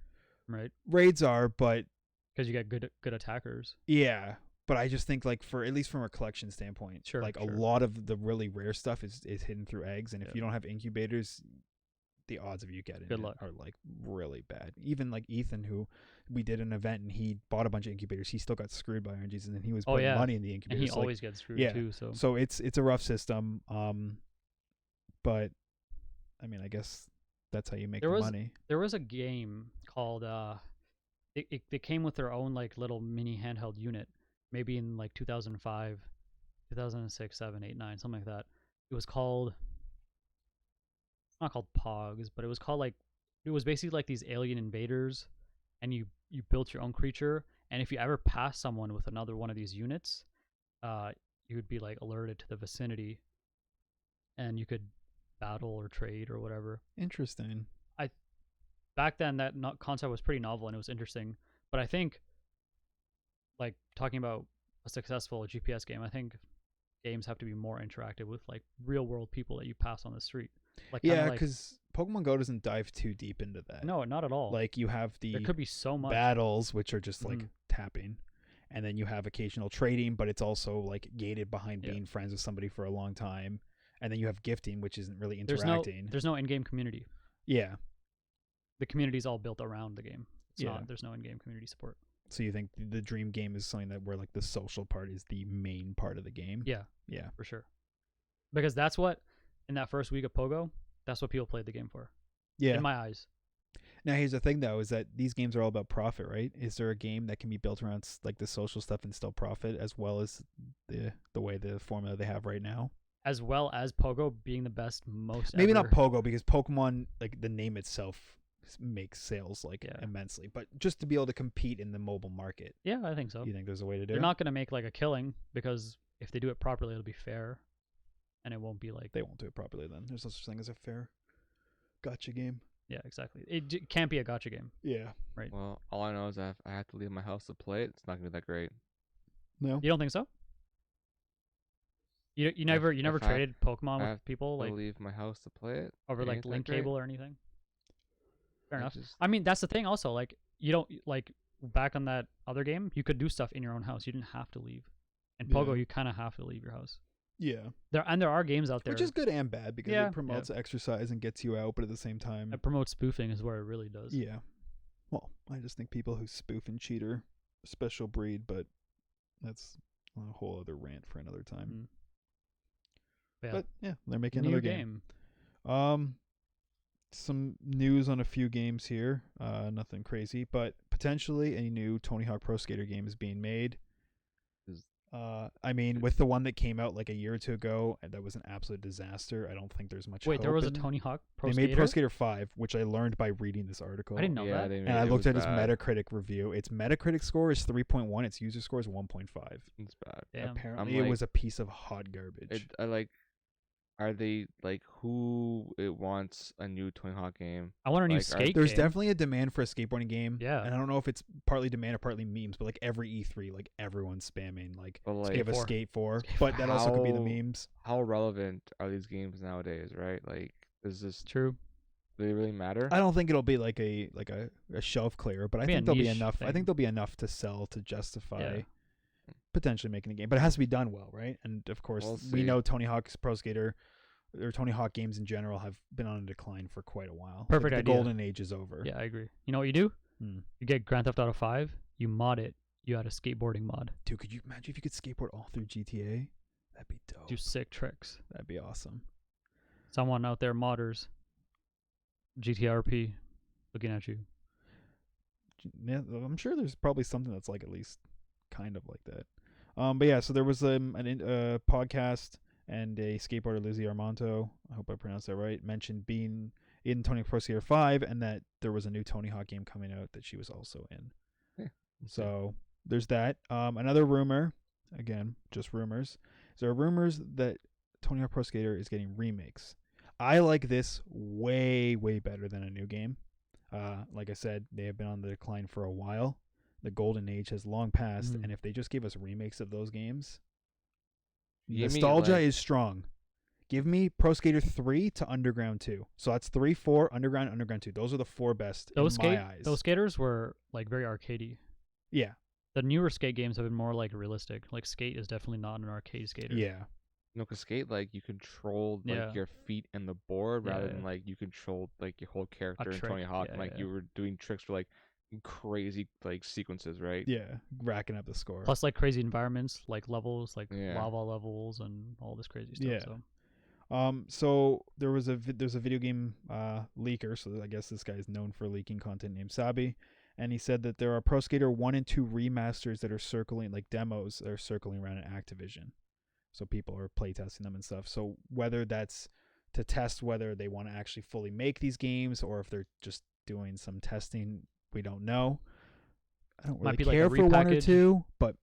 right? raids are, but Because you get good attackers. yeah. But I just think like at least from a collection standpoint, Sure, like sure. a lot of the really rare stuff is hidden through eggs, and if Yeah. you don't have incubators, the odds of you getting Good it luck. are like really bad. Even like Ethan, who we did an event and he bought a bunch of incubators, he still got screwed by RNGs, and then he was Oh, putting yeah. money in the And incubators. he like, always gets screwed yeah. too. So so it's a rough system. But I mean, I guess that's how you make There the was- money. there was a game called it came with their own like little mini handheld unit, maybe in like 2005, 2006, 7, 8, 9, something like that. It was called, it's not called Pogs, but it was called like, it was basically like these alien invaders, and you built your own creature, and if you ever pass someone with another one of these units, you would be like alerted to the vicinity, and you could battle or trade or whatever. Interesting. Back then that concept was pretty novel and it was interesting, but I think like talking about a successful GPS game, I think games have to be more interactive with like real world people that you pass on the street, like kinda Yeah, like, because Pokemon Go doesn't dive too deep into that. no, not at all. Like you have the there could be so much. battles, which are just like Mhm. tapping, and then you have occasional trading, but it's also like gated behind Yeah. being friends with somebody for a long time, and then you have gifting, which isn't really there's interacting. no in-game community. Yeah. The community's all built around the game. Yeah. There's no in-game community support. So you think the dream game is something that where like the social part is the main part of the game? Yeah, Yeah. for sure. Because that's what, in that first week of Pogo, that's what people played the game for. Yeah. In my eyes. Now here's the thing though, is that these games are all about profit, right? Is there a game that can be built around like the social stuff and still profit, as well as the way the formula they have right now? As well as Pogo being the best, most Maybe ever. not Pogo, because Pokemon, like the name itself, makes sales like Yeah. immensely, but just to be able to compete in the mobile market, Yeah, I think so. you think there's a way to do They're it? not going to make like a killing, because if they do it properly, it'll be fair, and it won't be like They won't do it properly then. There's no such thing as a fair gotcha game. yeah, exactly. It can't be a gotcha game. Yeah. Well, all I know is that if I have to leave my house to play it, it's not gonna be that great. No. You don't think so? You never if I- traded Pokemon I with have people to like leave my house to play it over it like ain't that link great. cable or anything? Fair I enough. just- I mean, that's the thing. Also, like you don't like back on that other game, you could do stuff in your own house. You didn't have to leave. In Pogo, Yeah. you kind of have to leave your house. Yeah, There are games out there. which is good and bad because Yeah. it promotes exercise and gets you out, but at the same time, It promotes spoofing is where it really does. yeah. Well, I just think people who spoof and cheat are a special breed, but that's a whole other rant for another time. Mm. Yeah. But yeah, they're making New another game. Some news on a few games here. Nothing crazy, but potentially a new Tony Hawk Pro Skater game is being made. Is- I mean, with the one that came out like a year or two ago, and that was an absolute disaster. I don't think there's much. Wait, there hope was a in- Tony Hawk Pro They Skater? made Pro Skater 5, which I learned by reading this article. I didn't know yeah, that. they And made I it looked was at his bad. Metacritic review. Its Metacritic score is 3.1. Its user score is 1.5. It's bad. Damn. Apparently, it like- was a piece of hot garbage. I like. Are they like who it wants a new Tony Hawk game? I want a new Like, are- skate There's game. definitely a demand for a skateboarding game. Yeah. And I don't know if it's partly demand or partly memes, but like every E3, like everyone's spamming like But like, give a Skate 4. Skate 4. But that also could be the How- memes. how relevant are these games nowadays? Right? Like, does this True. do they really matter? I don't think it'll be like a shelf clearer, but I Be a think there'll be niche enough. I thing. think there'll be enough to sell to justify Yeah. potentially making a game. But it has to be done well, right? And of course, We'll we see. know Tony Hawk's Pro Skater or Tony Hawk games in general have been on a decline for quite a while. Perfect the idea. golden age is over. Yeah, I agree. You know what you do? Hmm. You get Grand Theft Auto 5, you mod it, you add a skateboarding mod. Dude, could you imagine if you could skateboard all through GTA? That'd be dope. Do sick tricks. That'd be awesome. Someone out there, modders, GTRP, looking at you. Yeah, I'm sure there's probably something that's like at least kind of like that. But yeah, so there was a podcast and a skateboarder, Lizzie Armanto, I hope I pronounced that right, mentioned being in Tony Hawk Pro Skater 5 and that there was a new Tony Hawk game coming out that she was also in. Yeah. So there's that. Another rumor, again, just rumors. There are rumors that Tony Hawk Pro Skater is getting remakes. I like this way, way better than a new game. Like I said, they have been on the decline for a while. The golden age has long passed, Mhm. and if they just give us remakes of those games, Give me, nostalgia like- is strong. Give me Pro Skater 3 to Underground 2. So that's 3, 4, Underground 2. Those are the 4 best Those in my eyes. those skaters were like very arcadey. Yeah, The newer skate games have been more like realistic. Like Skate is definitely not an arcade skater. yeah. No, 'cause skate like you control like Yeah. your feet and the board rather Yeah. than like you controlled like your whole character in trick, Tony Hawk and yeah, like yeah. you were doing tricks for like crazy like sequences, right? Yeah, racking up the score. Plus like crazy environments, like levels, like Yeah. lava levels and all this crazy stuff. Yeah. So So there was there's a video game leaker, so I guess this guy is known for leaking content, named Sabi, and he said that there are Pro Skater 1 and 2 remasters that are circling, like demos that are circling around at Activision. So people are playtesting them and stuff. So whether that's to test whether they want to actually fully make these games or if they're just doing some testing, we don't know. I don't really Might be like a care for one or repackage. two, but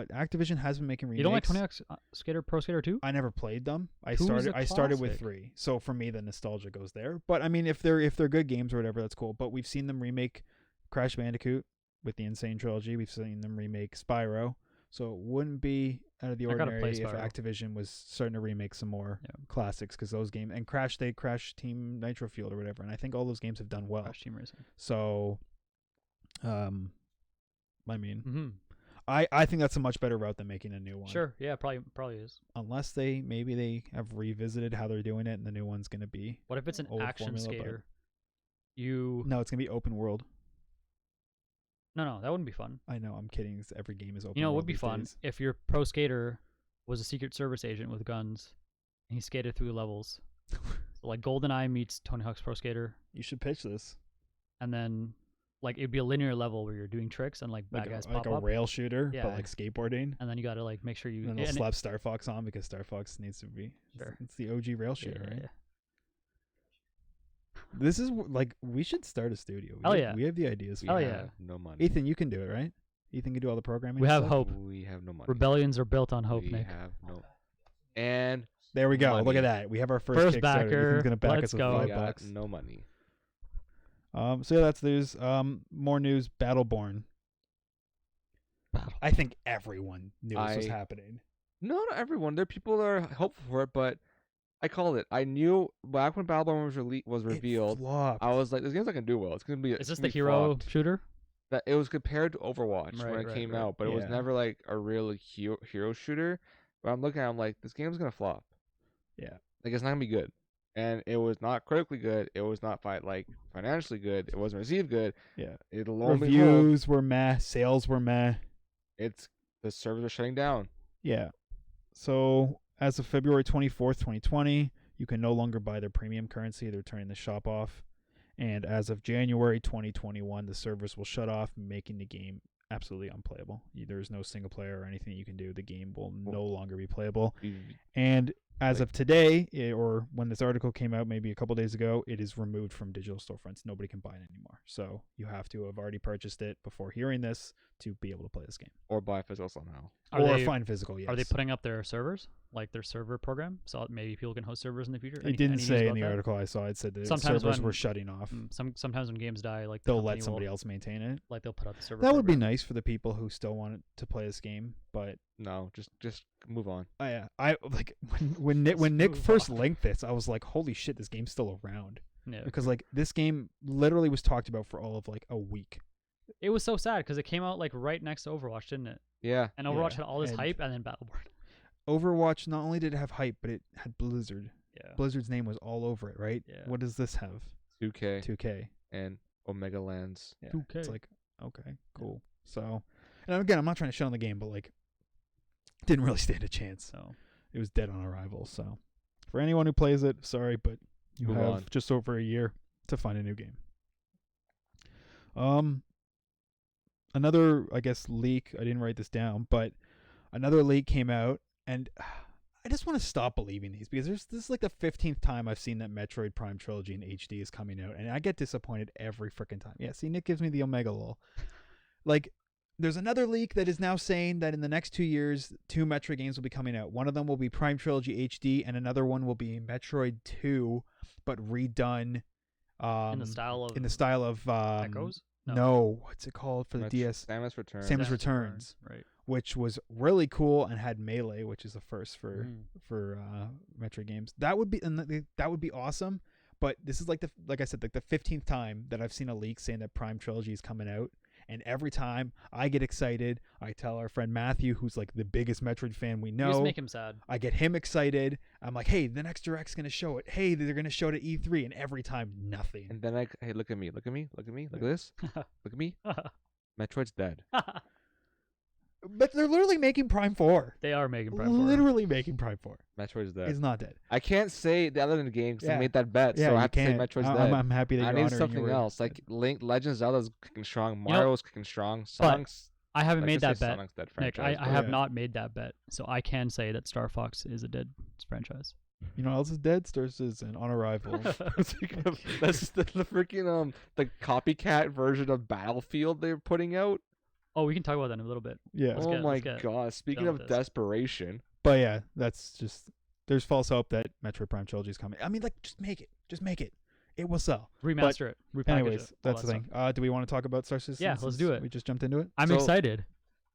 Activision has been making remakes. you don't like Tony Hawk's Skater Pro Skater 2? I never played them. I 2 is started a with classic. 3. So for me the nostalgia goes there. But I mean if they're good games or whatever, that's cool. But we've seen them remake Crash Bandicoot with the Insane Trilogy. We've seen them remake Spyro. So it wouldn't be out of the I gotta ordinary play if Spyro. Activision was starting to remake some more Yeah. classics, because those games and Crash Team Nitro Fueled or whatever, and I think all those games have done well. Crash Team Racing. So I mean Mm-hmm. I think that's a much better route than making a new one. Sure. Yeah, probably is. Unless maybe they have revisited how they're doing it, and the new one's gonna be What if it's an Old action formula, but- skater? You no, it's gonna be open world. no, that wouldn't be fun. I know, I'm kidding. Every game is open. You know, it world would be these fun days. if your pro skater was a Secret Service agent with guns, and he skated through levels. So like GoldenEye meets Tony Hawk's Pro Skater, You should pitch this and then like it'd be a linear level where you're doing tricks and like bad guys like pop a up, rail shooter, Yeah. but like skateboarding. and then you gotta like make sure you. And then yeah, they'll and it- slap Star Fox on because Star Fox needs to be. Sure. It's the OG rail yeah, shooter, yeah, right? yeah. This is like we should start a studio. Hell We yeah. have the ideas. We Hell have yeah. no money. Ethan, you can do it, right? Ethan can do all the programming. We and have stuff? hope. We have no money. Rebellions are built on hope, we Nick. have no. And There we go. Look money. at that. We have our first First Kickstarter. backer. Ethan's gonna back Let's us with go. we $5. got no money. So yeah, there's more news. Battleborn. I think everyone knew this was I- happening. No, not everyone. There are people that are hopeful for it, but I called it. I knew back when Battleborn was revealed. It flopped. I was like, this game's not gonna do well. It's gonna be. Is it's this gonna the be hero flopped. shooter? That it was compared to Overwatch when Right, it right, came right. out, but it was Yeah. never like a real hero shooter. But I'm looking at it, I'm like, this game's gonna flop. Yeah. Like it's not gonna be good. And it was not critically good. It was not financially good. It wasn't received good. Yeah. It'll only hold. Reviews were meh. Sales were meh. It's the servers are shutting down. Yeah. So as of February 24th, 2020, you can no longer buy their premium currency. They're turning the shop off. And as of January 2021, the servers will shut off, making the game absolutely unplayable. There's no single player or anything you can do. The game will no longer be playable. And as of today, or when this article came out maybe a couple days ago, it is removed from digital storefronts. Nobody can buy it anymore. So you have to have already purchased it before hearing this to be able to play this game. Or buy physical somehow. Or find physical, yes. Are they putting up their servers, like their server program, so maybe people can host servers in the future? It didn't news say in about the that? article I saw. It said that Sometimes servers when- were shutting off. Sometimes when games die, like the They'll company let somebody will, else maintain it. like they'll put out the server. That would be program. nice for the people who still want to play this game, but No, just move on. I like when Nick Move first on. linked this, I was like, holy shit, this game's still around. Yeah. Because like this game literally was talked about for all of like a week. It was so sad because it came out like right next to Overwatch, didn't it? Yeah. And Overwatch Yeah, had all this and- hype, and then Battleborn. Overwatch not only did it have hype, but it had Blizzard. Yeah. Blizzard's name was all over it, right? Yeah. What does this have? 2K 2K. and Omega Lands. Yeah. 2K. It's like, okay, cool. So, and again, I'm not trying to shit on the game, but like, didn't really stand a chance. So It was dead on arrival. So, for anyone who plays it, sorry, but you Move have on. just over a year to find a new game. Another, I guess, leak. I didn't write this down, but another leak came out, and I just want to stop believing these because this is like the 15th time I've seen that Metroid Prime Trilogy in HD is coming out, and I get disappointed every freaking time. Yeah, see, Nick gives me the Omega lol. Like, there's another leak that is now saying that in the next 2 years, 2 Metroid games will be coming out. One of them will be Prime Trilogy HD, and another one will be Metroid 2, but redone. in the style of Echoes? No. No, what's it called for the Met- DS? Samus Returns. Samus Returns. Right. Which was really cool and had Melee, which is a first for Mm. Metroid games. That would be that would be awesome. But this is like I said, like the 15th time that I've seen a leak saying that Prime Trilogy is coming out, and every time I get excited, I tell our friend Matthew, who's like the biggest Metroid fan we You just know. make him sad. I get him excited. I'm like, hey, the next Direct's gonna show it. Hey, they're gonna show it at E3, and every time nothing. And then hey, look at me, look at me, look at me, look at this, look at me. Metroid's dead. But they're literally making Prime 4. They are making Prime 4. Literally making Prime 4. Metroid's dead. It's not dead. I can't say the other than the game because Yeah. I made that bet, Yeah, so I you have to say can't. Metroid's I'm, dead. I'm happy that I you're need honoring something your word. else. Like Legend of Zelda's kicking strong. know- Mario's kicking strong. But Sonic's. I haven't I made should that say bet, Sonic's dead Nick. franchise, I but- have Yeah. not made that bet, so I can say that Star Fox is a dead franchise. You know what else is dead? Star Citizen on arrival. That's the freaking the copycat version of Battlefield they're putting out. Oh, we can talk about that in a little bit. Yeah. Let's Oh get- my let's get god! Speaking done of with this. desperation, But yeah, that's just there's false hope that Metroid Prime Trilogy is coming. I mean, like, just make it. Just make it. It will sell. Remaster it. Repackage Anyways, it. all that's the that thing. stuff. Do we want to talk about Star Citizen? Yeah, let's since do it. We just jumped into it. I'm So- excited.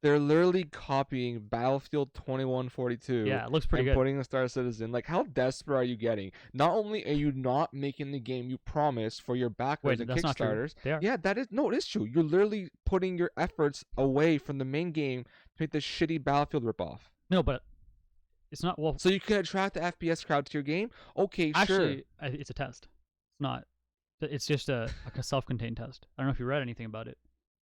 they're literally copying Battlefield 2142. Yeah, it looks pretty and good. putting the Star Citizen. Like, how desperate are you getting? Not only are you not making the game you promised for your backers Wait, and that's not true. Kickstarters, They are. yeah, it is true. You're literally putting your efforts away from the main game to make this shitty Battlefield ripoff. No, but it's not. Well, So you can attract the FPS crowd to your game. Okay, sure. actually, it's a test. It's not. It's just a self-contained test. I don't know if you read anything about it.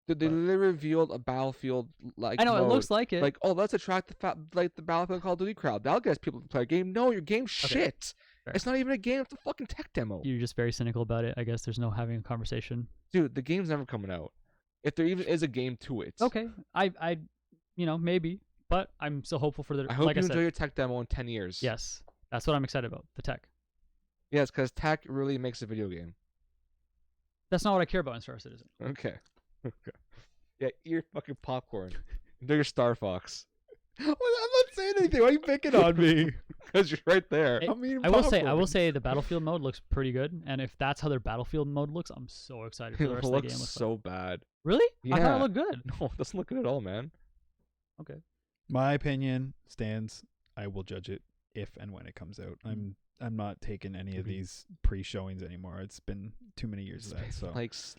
They but- literally revealed a Battlefield like I know it mode. looks like it. Like, oh, let's attract the Battlefield Call of Duty crowd. That'll get people to play a game. No, your game's shit. Fair. It's not even a game. It's a fucking tech demo. You're just very cynical about it. I guess there's no having a conversation. Dude, the game's never coming out. If there even is a game to it. Okay, I, maybe, but I'm still hopeful for the. I hope like you I enjoy said, your tech demo in 10 years. yes, that's what I'm excited about. The tech. Yes, because tech really makes a video game. That's not what I care about in Star Citizen. Okay. Okay. Yeah, eat your fucking popcorn. Do your Star Fox. Well, I'm not saying anything. Why are you picking on me? Because you're right there. It- I'm eating I will popcorn. say the Battlefield mode looks pretty good, and if that's how their Battlefield mode looks, I'm so excited for the It rest of the looks game. so bad. Really? I thought Yeah. it looked good. No, it doesn't look good at all, man. My opinion stands. I will judge it if and when it comes out. I'm not taking any of these pre-showings anymore. It's been too many years of that. So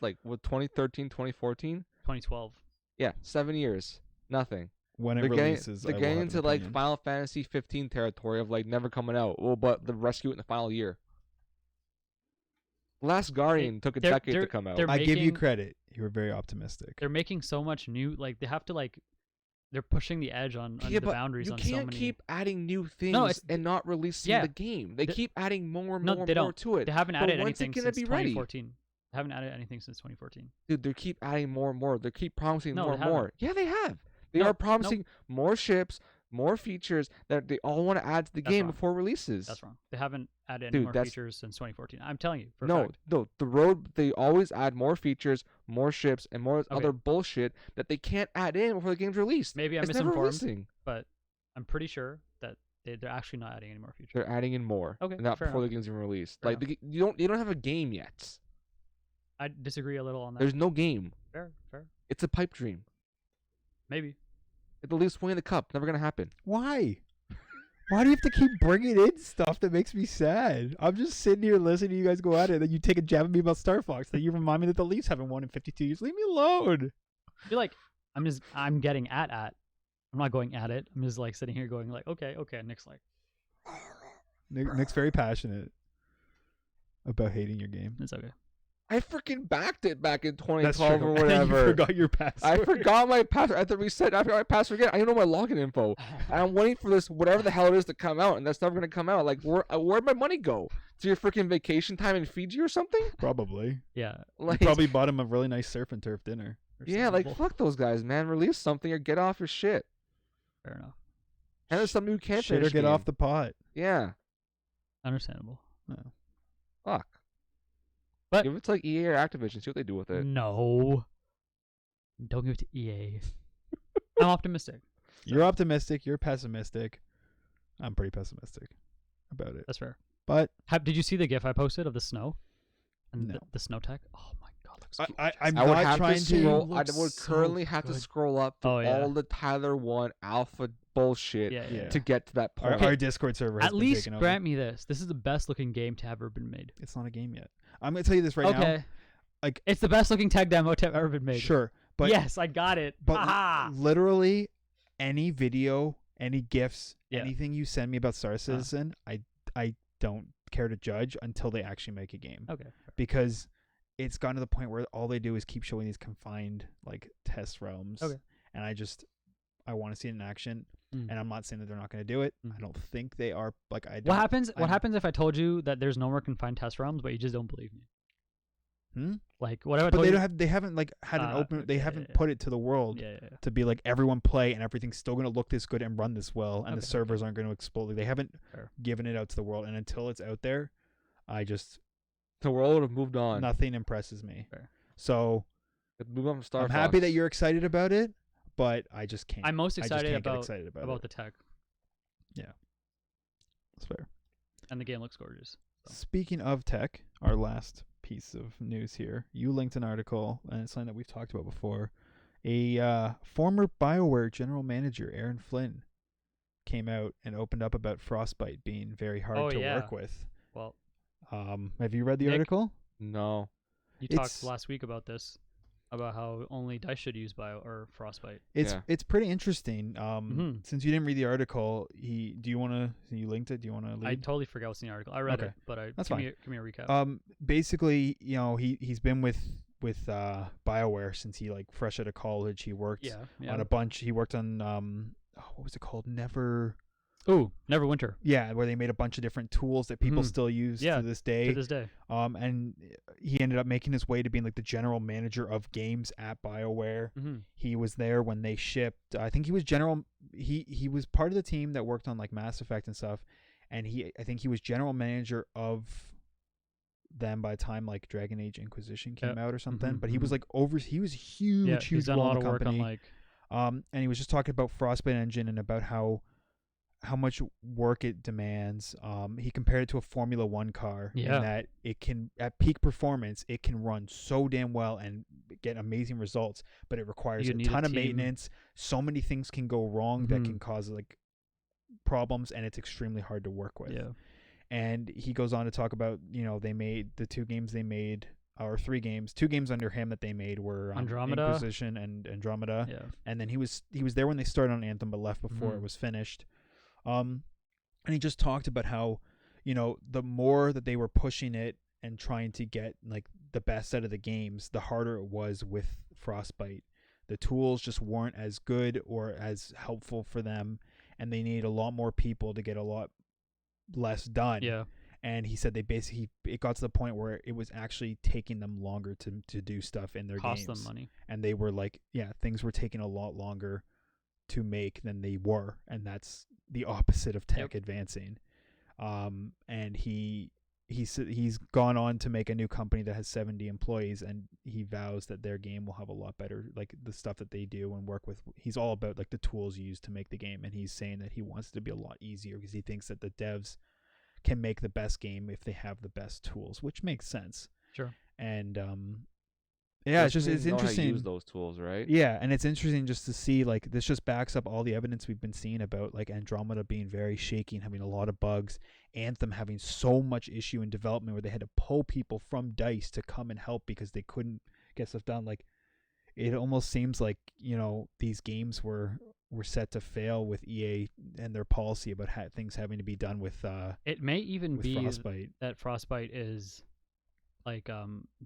Like what, 2013, 2014? 2012. Yeah, 7 years. Nothing. when it They're getting releases, they're I will getting have an into like opinion. Final Fantasy 15 territory of like never coming out. Well, but the rescue it in the final year. Last Guardian took a they're- decade to they're- come out. they're I give you making- credit. You were very optimistic. They're making so much new. Like they have to like. They're pushing the edge on Yeah, the but boundaries you on can't so many. keep adding new things it's- and not releasing yeah. the game. They The- keep adding more and No, more they and more don't. to it. They haven't But added when's it anything gonna since be ready? 2014. They haven't added anything since 2014. Dude, they keep adding more and more. They keep promising No, more they and more. haven't. Yeah, they have. They No, are no. promising more ships, more features that they all want to add to the That's game wrong. before releases. That's wrong. They haven't added any Dude, more that's- features since 2014. I'm telling you. For a No, fact. no, the road they always add more features, more ships, and more Okay. other bullshit that they can't add in before the game's released. Maybe I'm It's never misinformed, releasing. but I'm pretty sure that they're actually not adding any more features. They're adding in more. Okay, and not fair before enough. the game's even released. Fair Like you don't have a game yet. I disagree a little on that. There's no game. Fair, fair. It's a pipe dream. Maybe. At the least winning the cup, never gonna happen. Why? Why do you have to keep bringing in stuff that makes me sad? I'm just sitting here listening to you guys go at it, and then you take a jab at me about Star Fox. Then you remind me that the Leafs haven't won in 52 years. Leave me alone. I feel like I'm getting at. I'm not going at it. I'm just like sitting here going like, okay. Nick's like, Nick's very passionate about hating your game. it's okay. I freaking backed it back in That's 2012 true. or And whatever. you forgot your password. I forgot my password. I had to reset. I forgot my password again. I don't know my login info. And I'm waiting for this, whatever the hell it is, to come out, and that's never gonna come out. Like, where'd my money go? To your freaking vacation time in Fiji or something? Probably. Yeah. Like, You probably bought him a really nice surf and turf dinner. or yeah, something. like fuck those guys, man. Release something or get off your shit. Fair enough. And there's some new can't Shit or finish get game. off the pot. Yeah, Understandable. fuck. But- Give it to like EA or Activision. See what they do with it. No. Don't give it to EA. I'm optimistic. You're optimistic. You're pessimistic. I'm pretty pessimistic about it. That's fair. But Did you see the GIF I posted of the snow? And No. the snow tech? Oh my god, looks I'm I would not have trying to scroll. I to. would currently have to scroll up through Oh, yeah. all the Tyler 1 alpha bullshit yeah. yeah. to get to that Our, point. our Discord server has At been least taken over. grant me this. This is the best looking game to ever been made. It's not a game yet. I'm gonna tell you this right now. Okay. Like- it's the best looking tech demo to have ever been made. Sure, but yes, I got it. but Haha. literally any video, any gifs, Yeah. anything you send me about Star Citizen, I don't care to judge until they actually make a game, Okay. because it's gotten to the point where all they do is keep showing these confined like test realms. Okay. And I want to see it in action. Mm. And I'm not saying that they're not going to do it. Mhm. I don't think they are. Like I. Don't, What happens? What I'm- happens if I told you that there's no more confined test realms, but you just don't believe me? Hmm? Like what if I But told they you? don't have. They haven't like had an open. They okay, haven't yeah. put it to the world Yeah. to be like everyone play and everything's still going to look this good and run this well and Okay, the servers aren't going to explode. Like, they haven't Fair. given it out to the world, and until it's out there, I just The world would have moved on. nothing impresses me. Fair. So It moved on from Star I'm Fox. happy that you're excited about it, but I just can't. I'm most I just excited can't get about excited about it. the tech, That's fair. and the game looks gorgeous. So. Speaking of tech, our last piece of news here. You linked an article, and it's something that we've talked about before. A former BioWare general manager, Aaron Flynn, came out and opened up about Frostbite being very hard Oh, to yeah. work with. Well, Have you read the Nick? article? No. you It's- talked last week about this, about how only DICE should use Frostbite. It's Yeah. pretty interesting. Mhm. Since you didn't read the article, you linked it? Do you want to lead? I totally forgot what's in the article. I read Okay. it, but That's give fine. me a recap. Basically, he's been with BioWare since he like fresh out of college. He worked yeah. on a bunch. He worked on what was it called? Ooh, Neverwinter Yeah, where they made a bunch of different tools that people Mhm. still use Yeah, to this day. to this day. And he ended up making his way to being like the general manager of games at BioWare. Mm-hmm. He was there when they shipped. I think he was he was part of the team that worked on like Mass Effect and stuff. And I think he was general manager of them by the time like Dragon Age Inquisition came out or something. Mhm, But he was like he was huge, Yeah, huge he's done a role lot in of the work on company. like. And he was just talking about Frostbite Engine and about how much work it demands. He compared it to a Formula One car, Yeah. in that it can, at peak performance, it can run so damn well and get amazing results, but it requires You a need a ton of team. maintenance. So many things can go wrong that Mhm. can cause like problems, and it's extremely hard to work with. Yeah. And he goes on to talk about, they made the two games they made. or 3 games. 2 games under him that they made were Andromeda. Inquisition and Andromeda. Yeah. And then he was there when they started on Anthem, but left before it Mhm. was finished. And he just talked about how, the more that they were pushing it and trying to get like the best out of the games, the harder it was with Frostbite. The tools just weren't as good or as helpful for them, and they needed a lot more people to get a lot less done. Yeah. And he said it got to the point where it was actually taking them longer to do stuff in their Cost games. them money. And they were like, things were taking a lot longer to make than they were, and that's the opposite of tech advancing. And he's gone on to make a new company that has 70 employees, and he vows that their game will have a lot better, like the stuff that they do and work with. He's all about like the tools used to make the game, and he's saying that he wants it to be a lot easier because he thinks that the devs can make the best game if they have the best tools, which makes sense. Sure. And Plus it's they know how to interesting. use those tools, right? Yeah, and it's interesting just to see, like, this just backs up all the evidence we've been seeing about like Andromeda being very shaky and having a lot of bugs, Anthem having so much issue in development where they had to pull people from DICE to come and help because they couldn't get stuff done. Like, it almost seems like these games were set to fail with EA and their policy about things having to be done with It may even be Frostbite. that Frostbite is like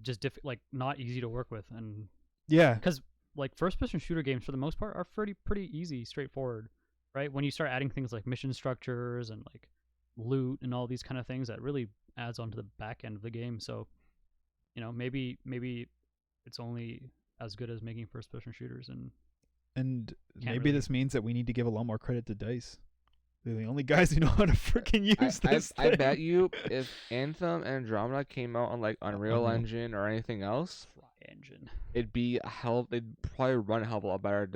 just like not easy to work with, and Yeah, because like first person shooter games for the most part are pretty easy, straightforward, right? When you start adding things like mission structures and like loot and all these kind of things, that really adds onto the back end of the game. So maybe it's only as good as making first person shooters. And maybe really- this means that we need to give a lot more credit to DICE. They're the only guys who know how to freaking use this I thing. bet you if Anthem and Andromeda came out on like Unreal Unreal. Engine or anything else, Engine. it'd be they'd probably run a hell of a lot better.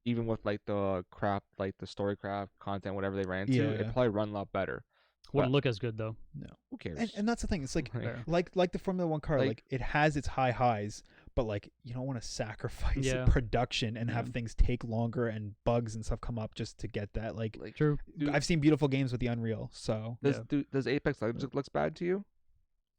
Even with like the crap, like the storycraft content, whatever they ran into, Yeah. it'd probably run a lot better. Wouldn't look as good though. Who cares? And that's the thing. It's like Fair. like the Formula One car, Like- like it has its highs, but like you don't want to sacrifice Yeah. production and have Yeah. things take longer and bugs and stuff come up just to get that. Like True. Dude, I've seen beautiful games with the Unreal, so does Apex Legends looks bad to you?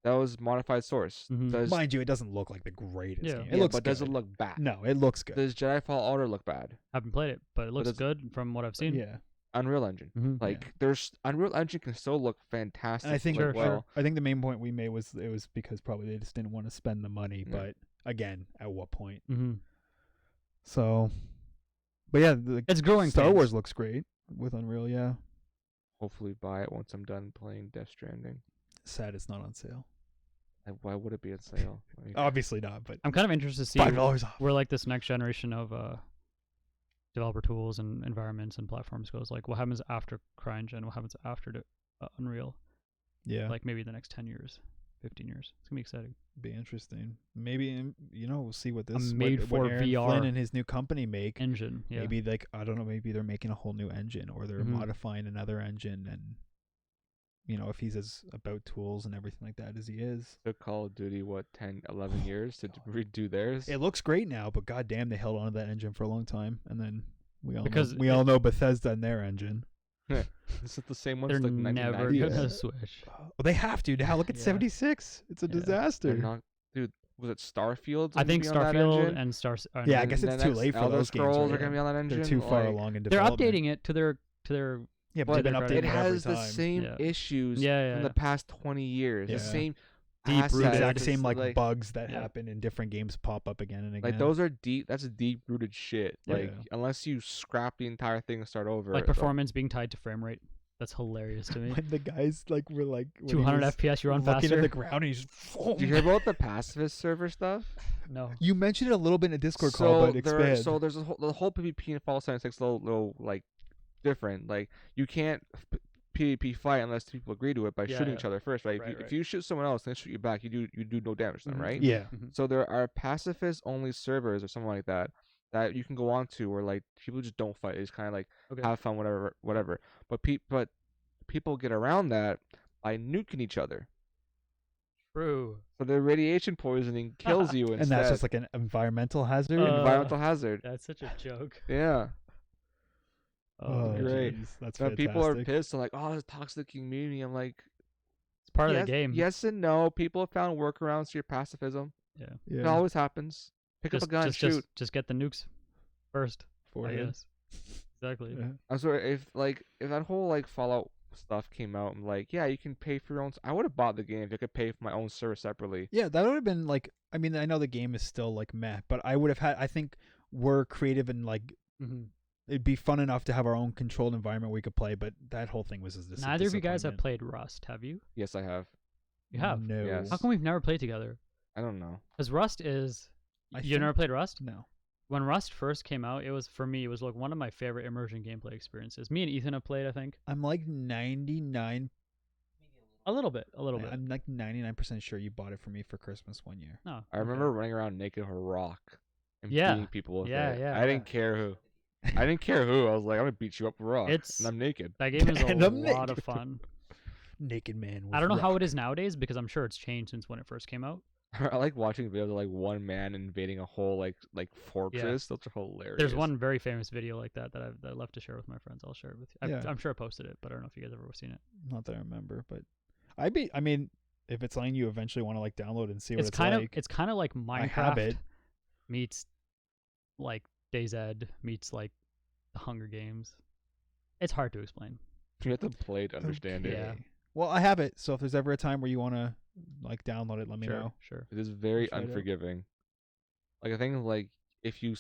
That was modified source. Mhm. Does mind you, it doesn't look like the greatest Yeah. game. yeah, It looks but good. does it look bad? No, it looks good. Does Jedi Fallen Order look bad? Haven't played it, but it looks does- good from what I've seen. Yeah, Unreal Engine. Mhm. Like there's Unreal Engine can still look fantastic. and I think like, well, I think the main point we made was it was because probably they just didn't want to spend the money. Yeah. But again, at what point? Mm-hmm. So, but yeah, It's growing Star pains. Wars looks great with Unreal. Yeah, hopefully buy it once I'm done playing Death Stranding. sad it's not on sale. Like, why would it be on sale? Like, Obviously not, but I'm kind of interested to see $5 off. where like this next generation of developer tools and environments and platforms goes. Like what happens after CryEngine? What happens after Unreal? Yeah, Like maybe the next 10 years, 15 years. It's gonna be exciting. be interesting. Maybe we'll see what this made what for Aaron VR Flynn and his new company make. Engine. Yeah. Maybe like I don't know. Maybe they're making a whole new engine, or they're Mhm. modifying another engine, and if he's as about tools and everything like that as he is. took Call of Duty 10, 11 years to redo theirs. It looks great now, but goddamn, they held on to that engine for a long time, and then we all Because know, all know Bethesda and their engine. Is it the same one? They're Like never 1990s? gonna Yeah. switch. Well, they have to now. Look at Yeah. 76. It's a Yeah. disaster. They're not, dude. Was it Starfield? I think Starfield and Yeah, I And guess the it's too next late for Elder those games. Scrolls right? are gonna be on that engine. They're too far like, along in they're development. updating it to their Yeah, but Well, they've been they're updating It it every has the time. same Yeah. issues Yeah, from yeah. the past 20 years. Yeah. The same Deep-rooted. assets, exact it's same like like bugs that yeah. happen in different games pop up again and again. Like those are deep. That's a deep rooted shit. Yeah. Like unless you scrap the entire thing and start over. like performance being tied to frame rate. That's hilarious to me. when the guys like were like when he 200 was FPS, you run looking faster. at the ground and he's just, Did you hear about the pacifist server stuff? No. You mentioned it a little bit in a Discord call, but expand. So there's the whole PvP in Fallout 76 a little like different. Like you can't PvP fight unless two people agree to it by Yeah, shooting yeah. each other first, right? Right, if you shoot someone else and they shoot you back, you do no damage to them, Mhm. right? yeah, Mhm. So there are pacifist only servers or something like that you can go on to where like people just don't fight. They just kind of like Okay. have fun, whatever. But people get around that by nuking each other. True. So the radiation poisoning kills you instead. and that's just like an environmental hazard. environmental hazard. That's such a joke. Yeah. Oh, great. jeez, that's Now fantastic. people are pissed and like, oh, it's a toxic community. I'm like, it's part of yes, the game. Yes and no. People have found workarounds to your pacifism. It Yeah. always happens. Pick up a gun and shoot. Just get the nukes first. I Forehead. guess. Exactly. Yeah. I'm sorry if that whole like Fallout stuff came out and like yeah you can pay for your own. I would have bought the game if I could pay for my own server separately. Yeah, that would have been like. I mean, I know the game is still like meh, but I would have had. I think we're creative and like Hmm. it'd be fun enough to have our own controlled environment we could play. But that whole thing was just Neither of you guys have played Rust, have you? Yes, I have. You have. No. Yes. How come we've never played together? I don't know. Because Rust is. I You never think- played Rust? No. When Rust first came out, it was for me. It was like one of my favorite immersion gameplay experiences. Me and Ethan have played, I think, I'm like 99. a little bit. I'm like 99% sure you bought it for me for Christmas one year. No, I remember running around naked with a rock and Yeah. beating people with Yeah, it. yeah, I didn't care who. I didn't care who. I was like, I'm gonna beat you up with a rock. It's- and I'm naked. that game is a And I'm lot of naked. fun. Naked man. With I don't know how rock. it is nowadays because I'm sure it's changed since when it first came out. I like watching videos of like one man invading a whole like fortress. Those are hilarious. There's one very famous video like that that I love to share with my friends. I'll share it with you. Yeah. I'm sure I posted it, but I don't know if you guys ever seen it. Not that I remember, but I mean, if it's something you eventually want to like download and see what It's it's kind like, of it's kind of like Minecraft I have it. meets like DayZ meets like the Hunger Games. It's hard to explain. You have to play to understand it. Yeah. Okay. Well, I have it. So if there's ever a time where you want to like download it, let me Sure, know. sure. It is very Try it out. unforgiving. Like I think like if you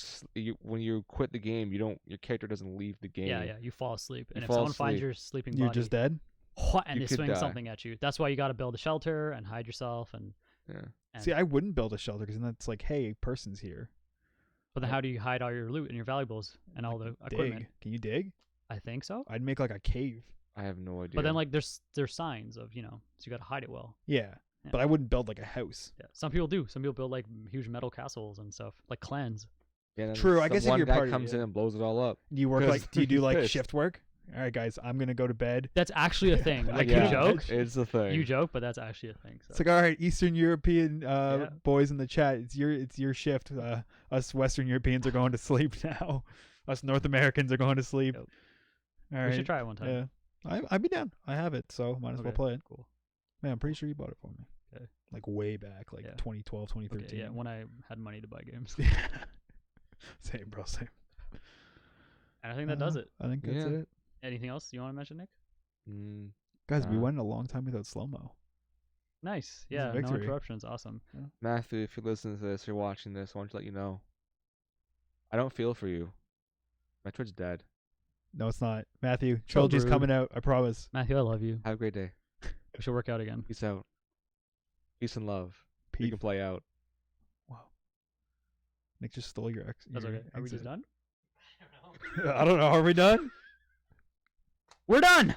when you quit the game, your character doesn't leave the game. Yeah, yeah. You fall asleep, and if fall someone finds asleep. your sleeping You're body, just dead. and you they could swing die. something at you. That's why you got to build a shelter and hide yourself. And Yeah. See, I wouldn't build a shelter because then it's like, hey, person's here. but then how do you hide all your loot and your valuables and all the Dig. equipment? Can you dig? I think so. I'd make like a cave. I have no idea. But then like there's signs of so you got to hide it well. Yeah. Yeah. But I wouldn't build like a house. Yeah, some people do. Some people build like huge metal castles and stuff, like clans. yeah, then True, I some guess if one you're guy part of it, comes in yeah. and blows it all up. Do you work 'Cause like? Do you do he's like pissed. shift work? All right, guys, I'm gonna go to bed. That's actually a thing. Like Yeah. you joke, It's a thing. you joke, but that's actually a thing. So. It's like, all right, Eastern European Yeah. boys in the chat, it's your shift. Us Western Europeans are going to sleep now. Us North Americans are going to sleep. Yep. All we right. should try it one time. Yeah, I'd be down. I have it, so might as well Okay, play it. Cool. Man, I'm pretty sure you bought it for me. Okay. Like way back, like Yeah. 2012, Okay, 2013. yeah, when I had money to buy games. Same, bro. Same. And I think that does it. I think that's Yeah. it. Anything else you want to mention, Nick? Mm, Guys, we Uh, went a long time without slow mo. Nice. This is Yeah, no victory. interruptions. Awesome. Matthew, if you're listening to this, you're watching this, I want to let you know. I don't feel for you. Metroid's dead. No, it's not. Matthew, trilogy's rude. coming out. I promise. Matthew, I love you. Have a great day. We should work out again. Peace out. Peace and love. You Peace. can play out. Wow. Nick just stole your ex. That's your okay. Are we just exit. done? I don't know. Are we done? We're done.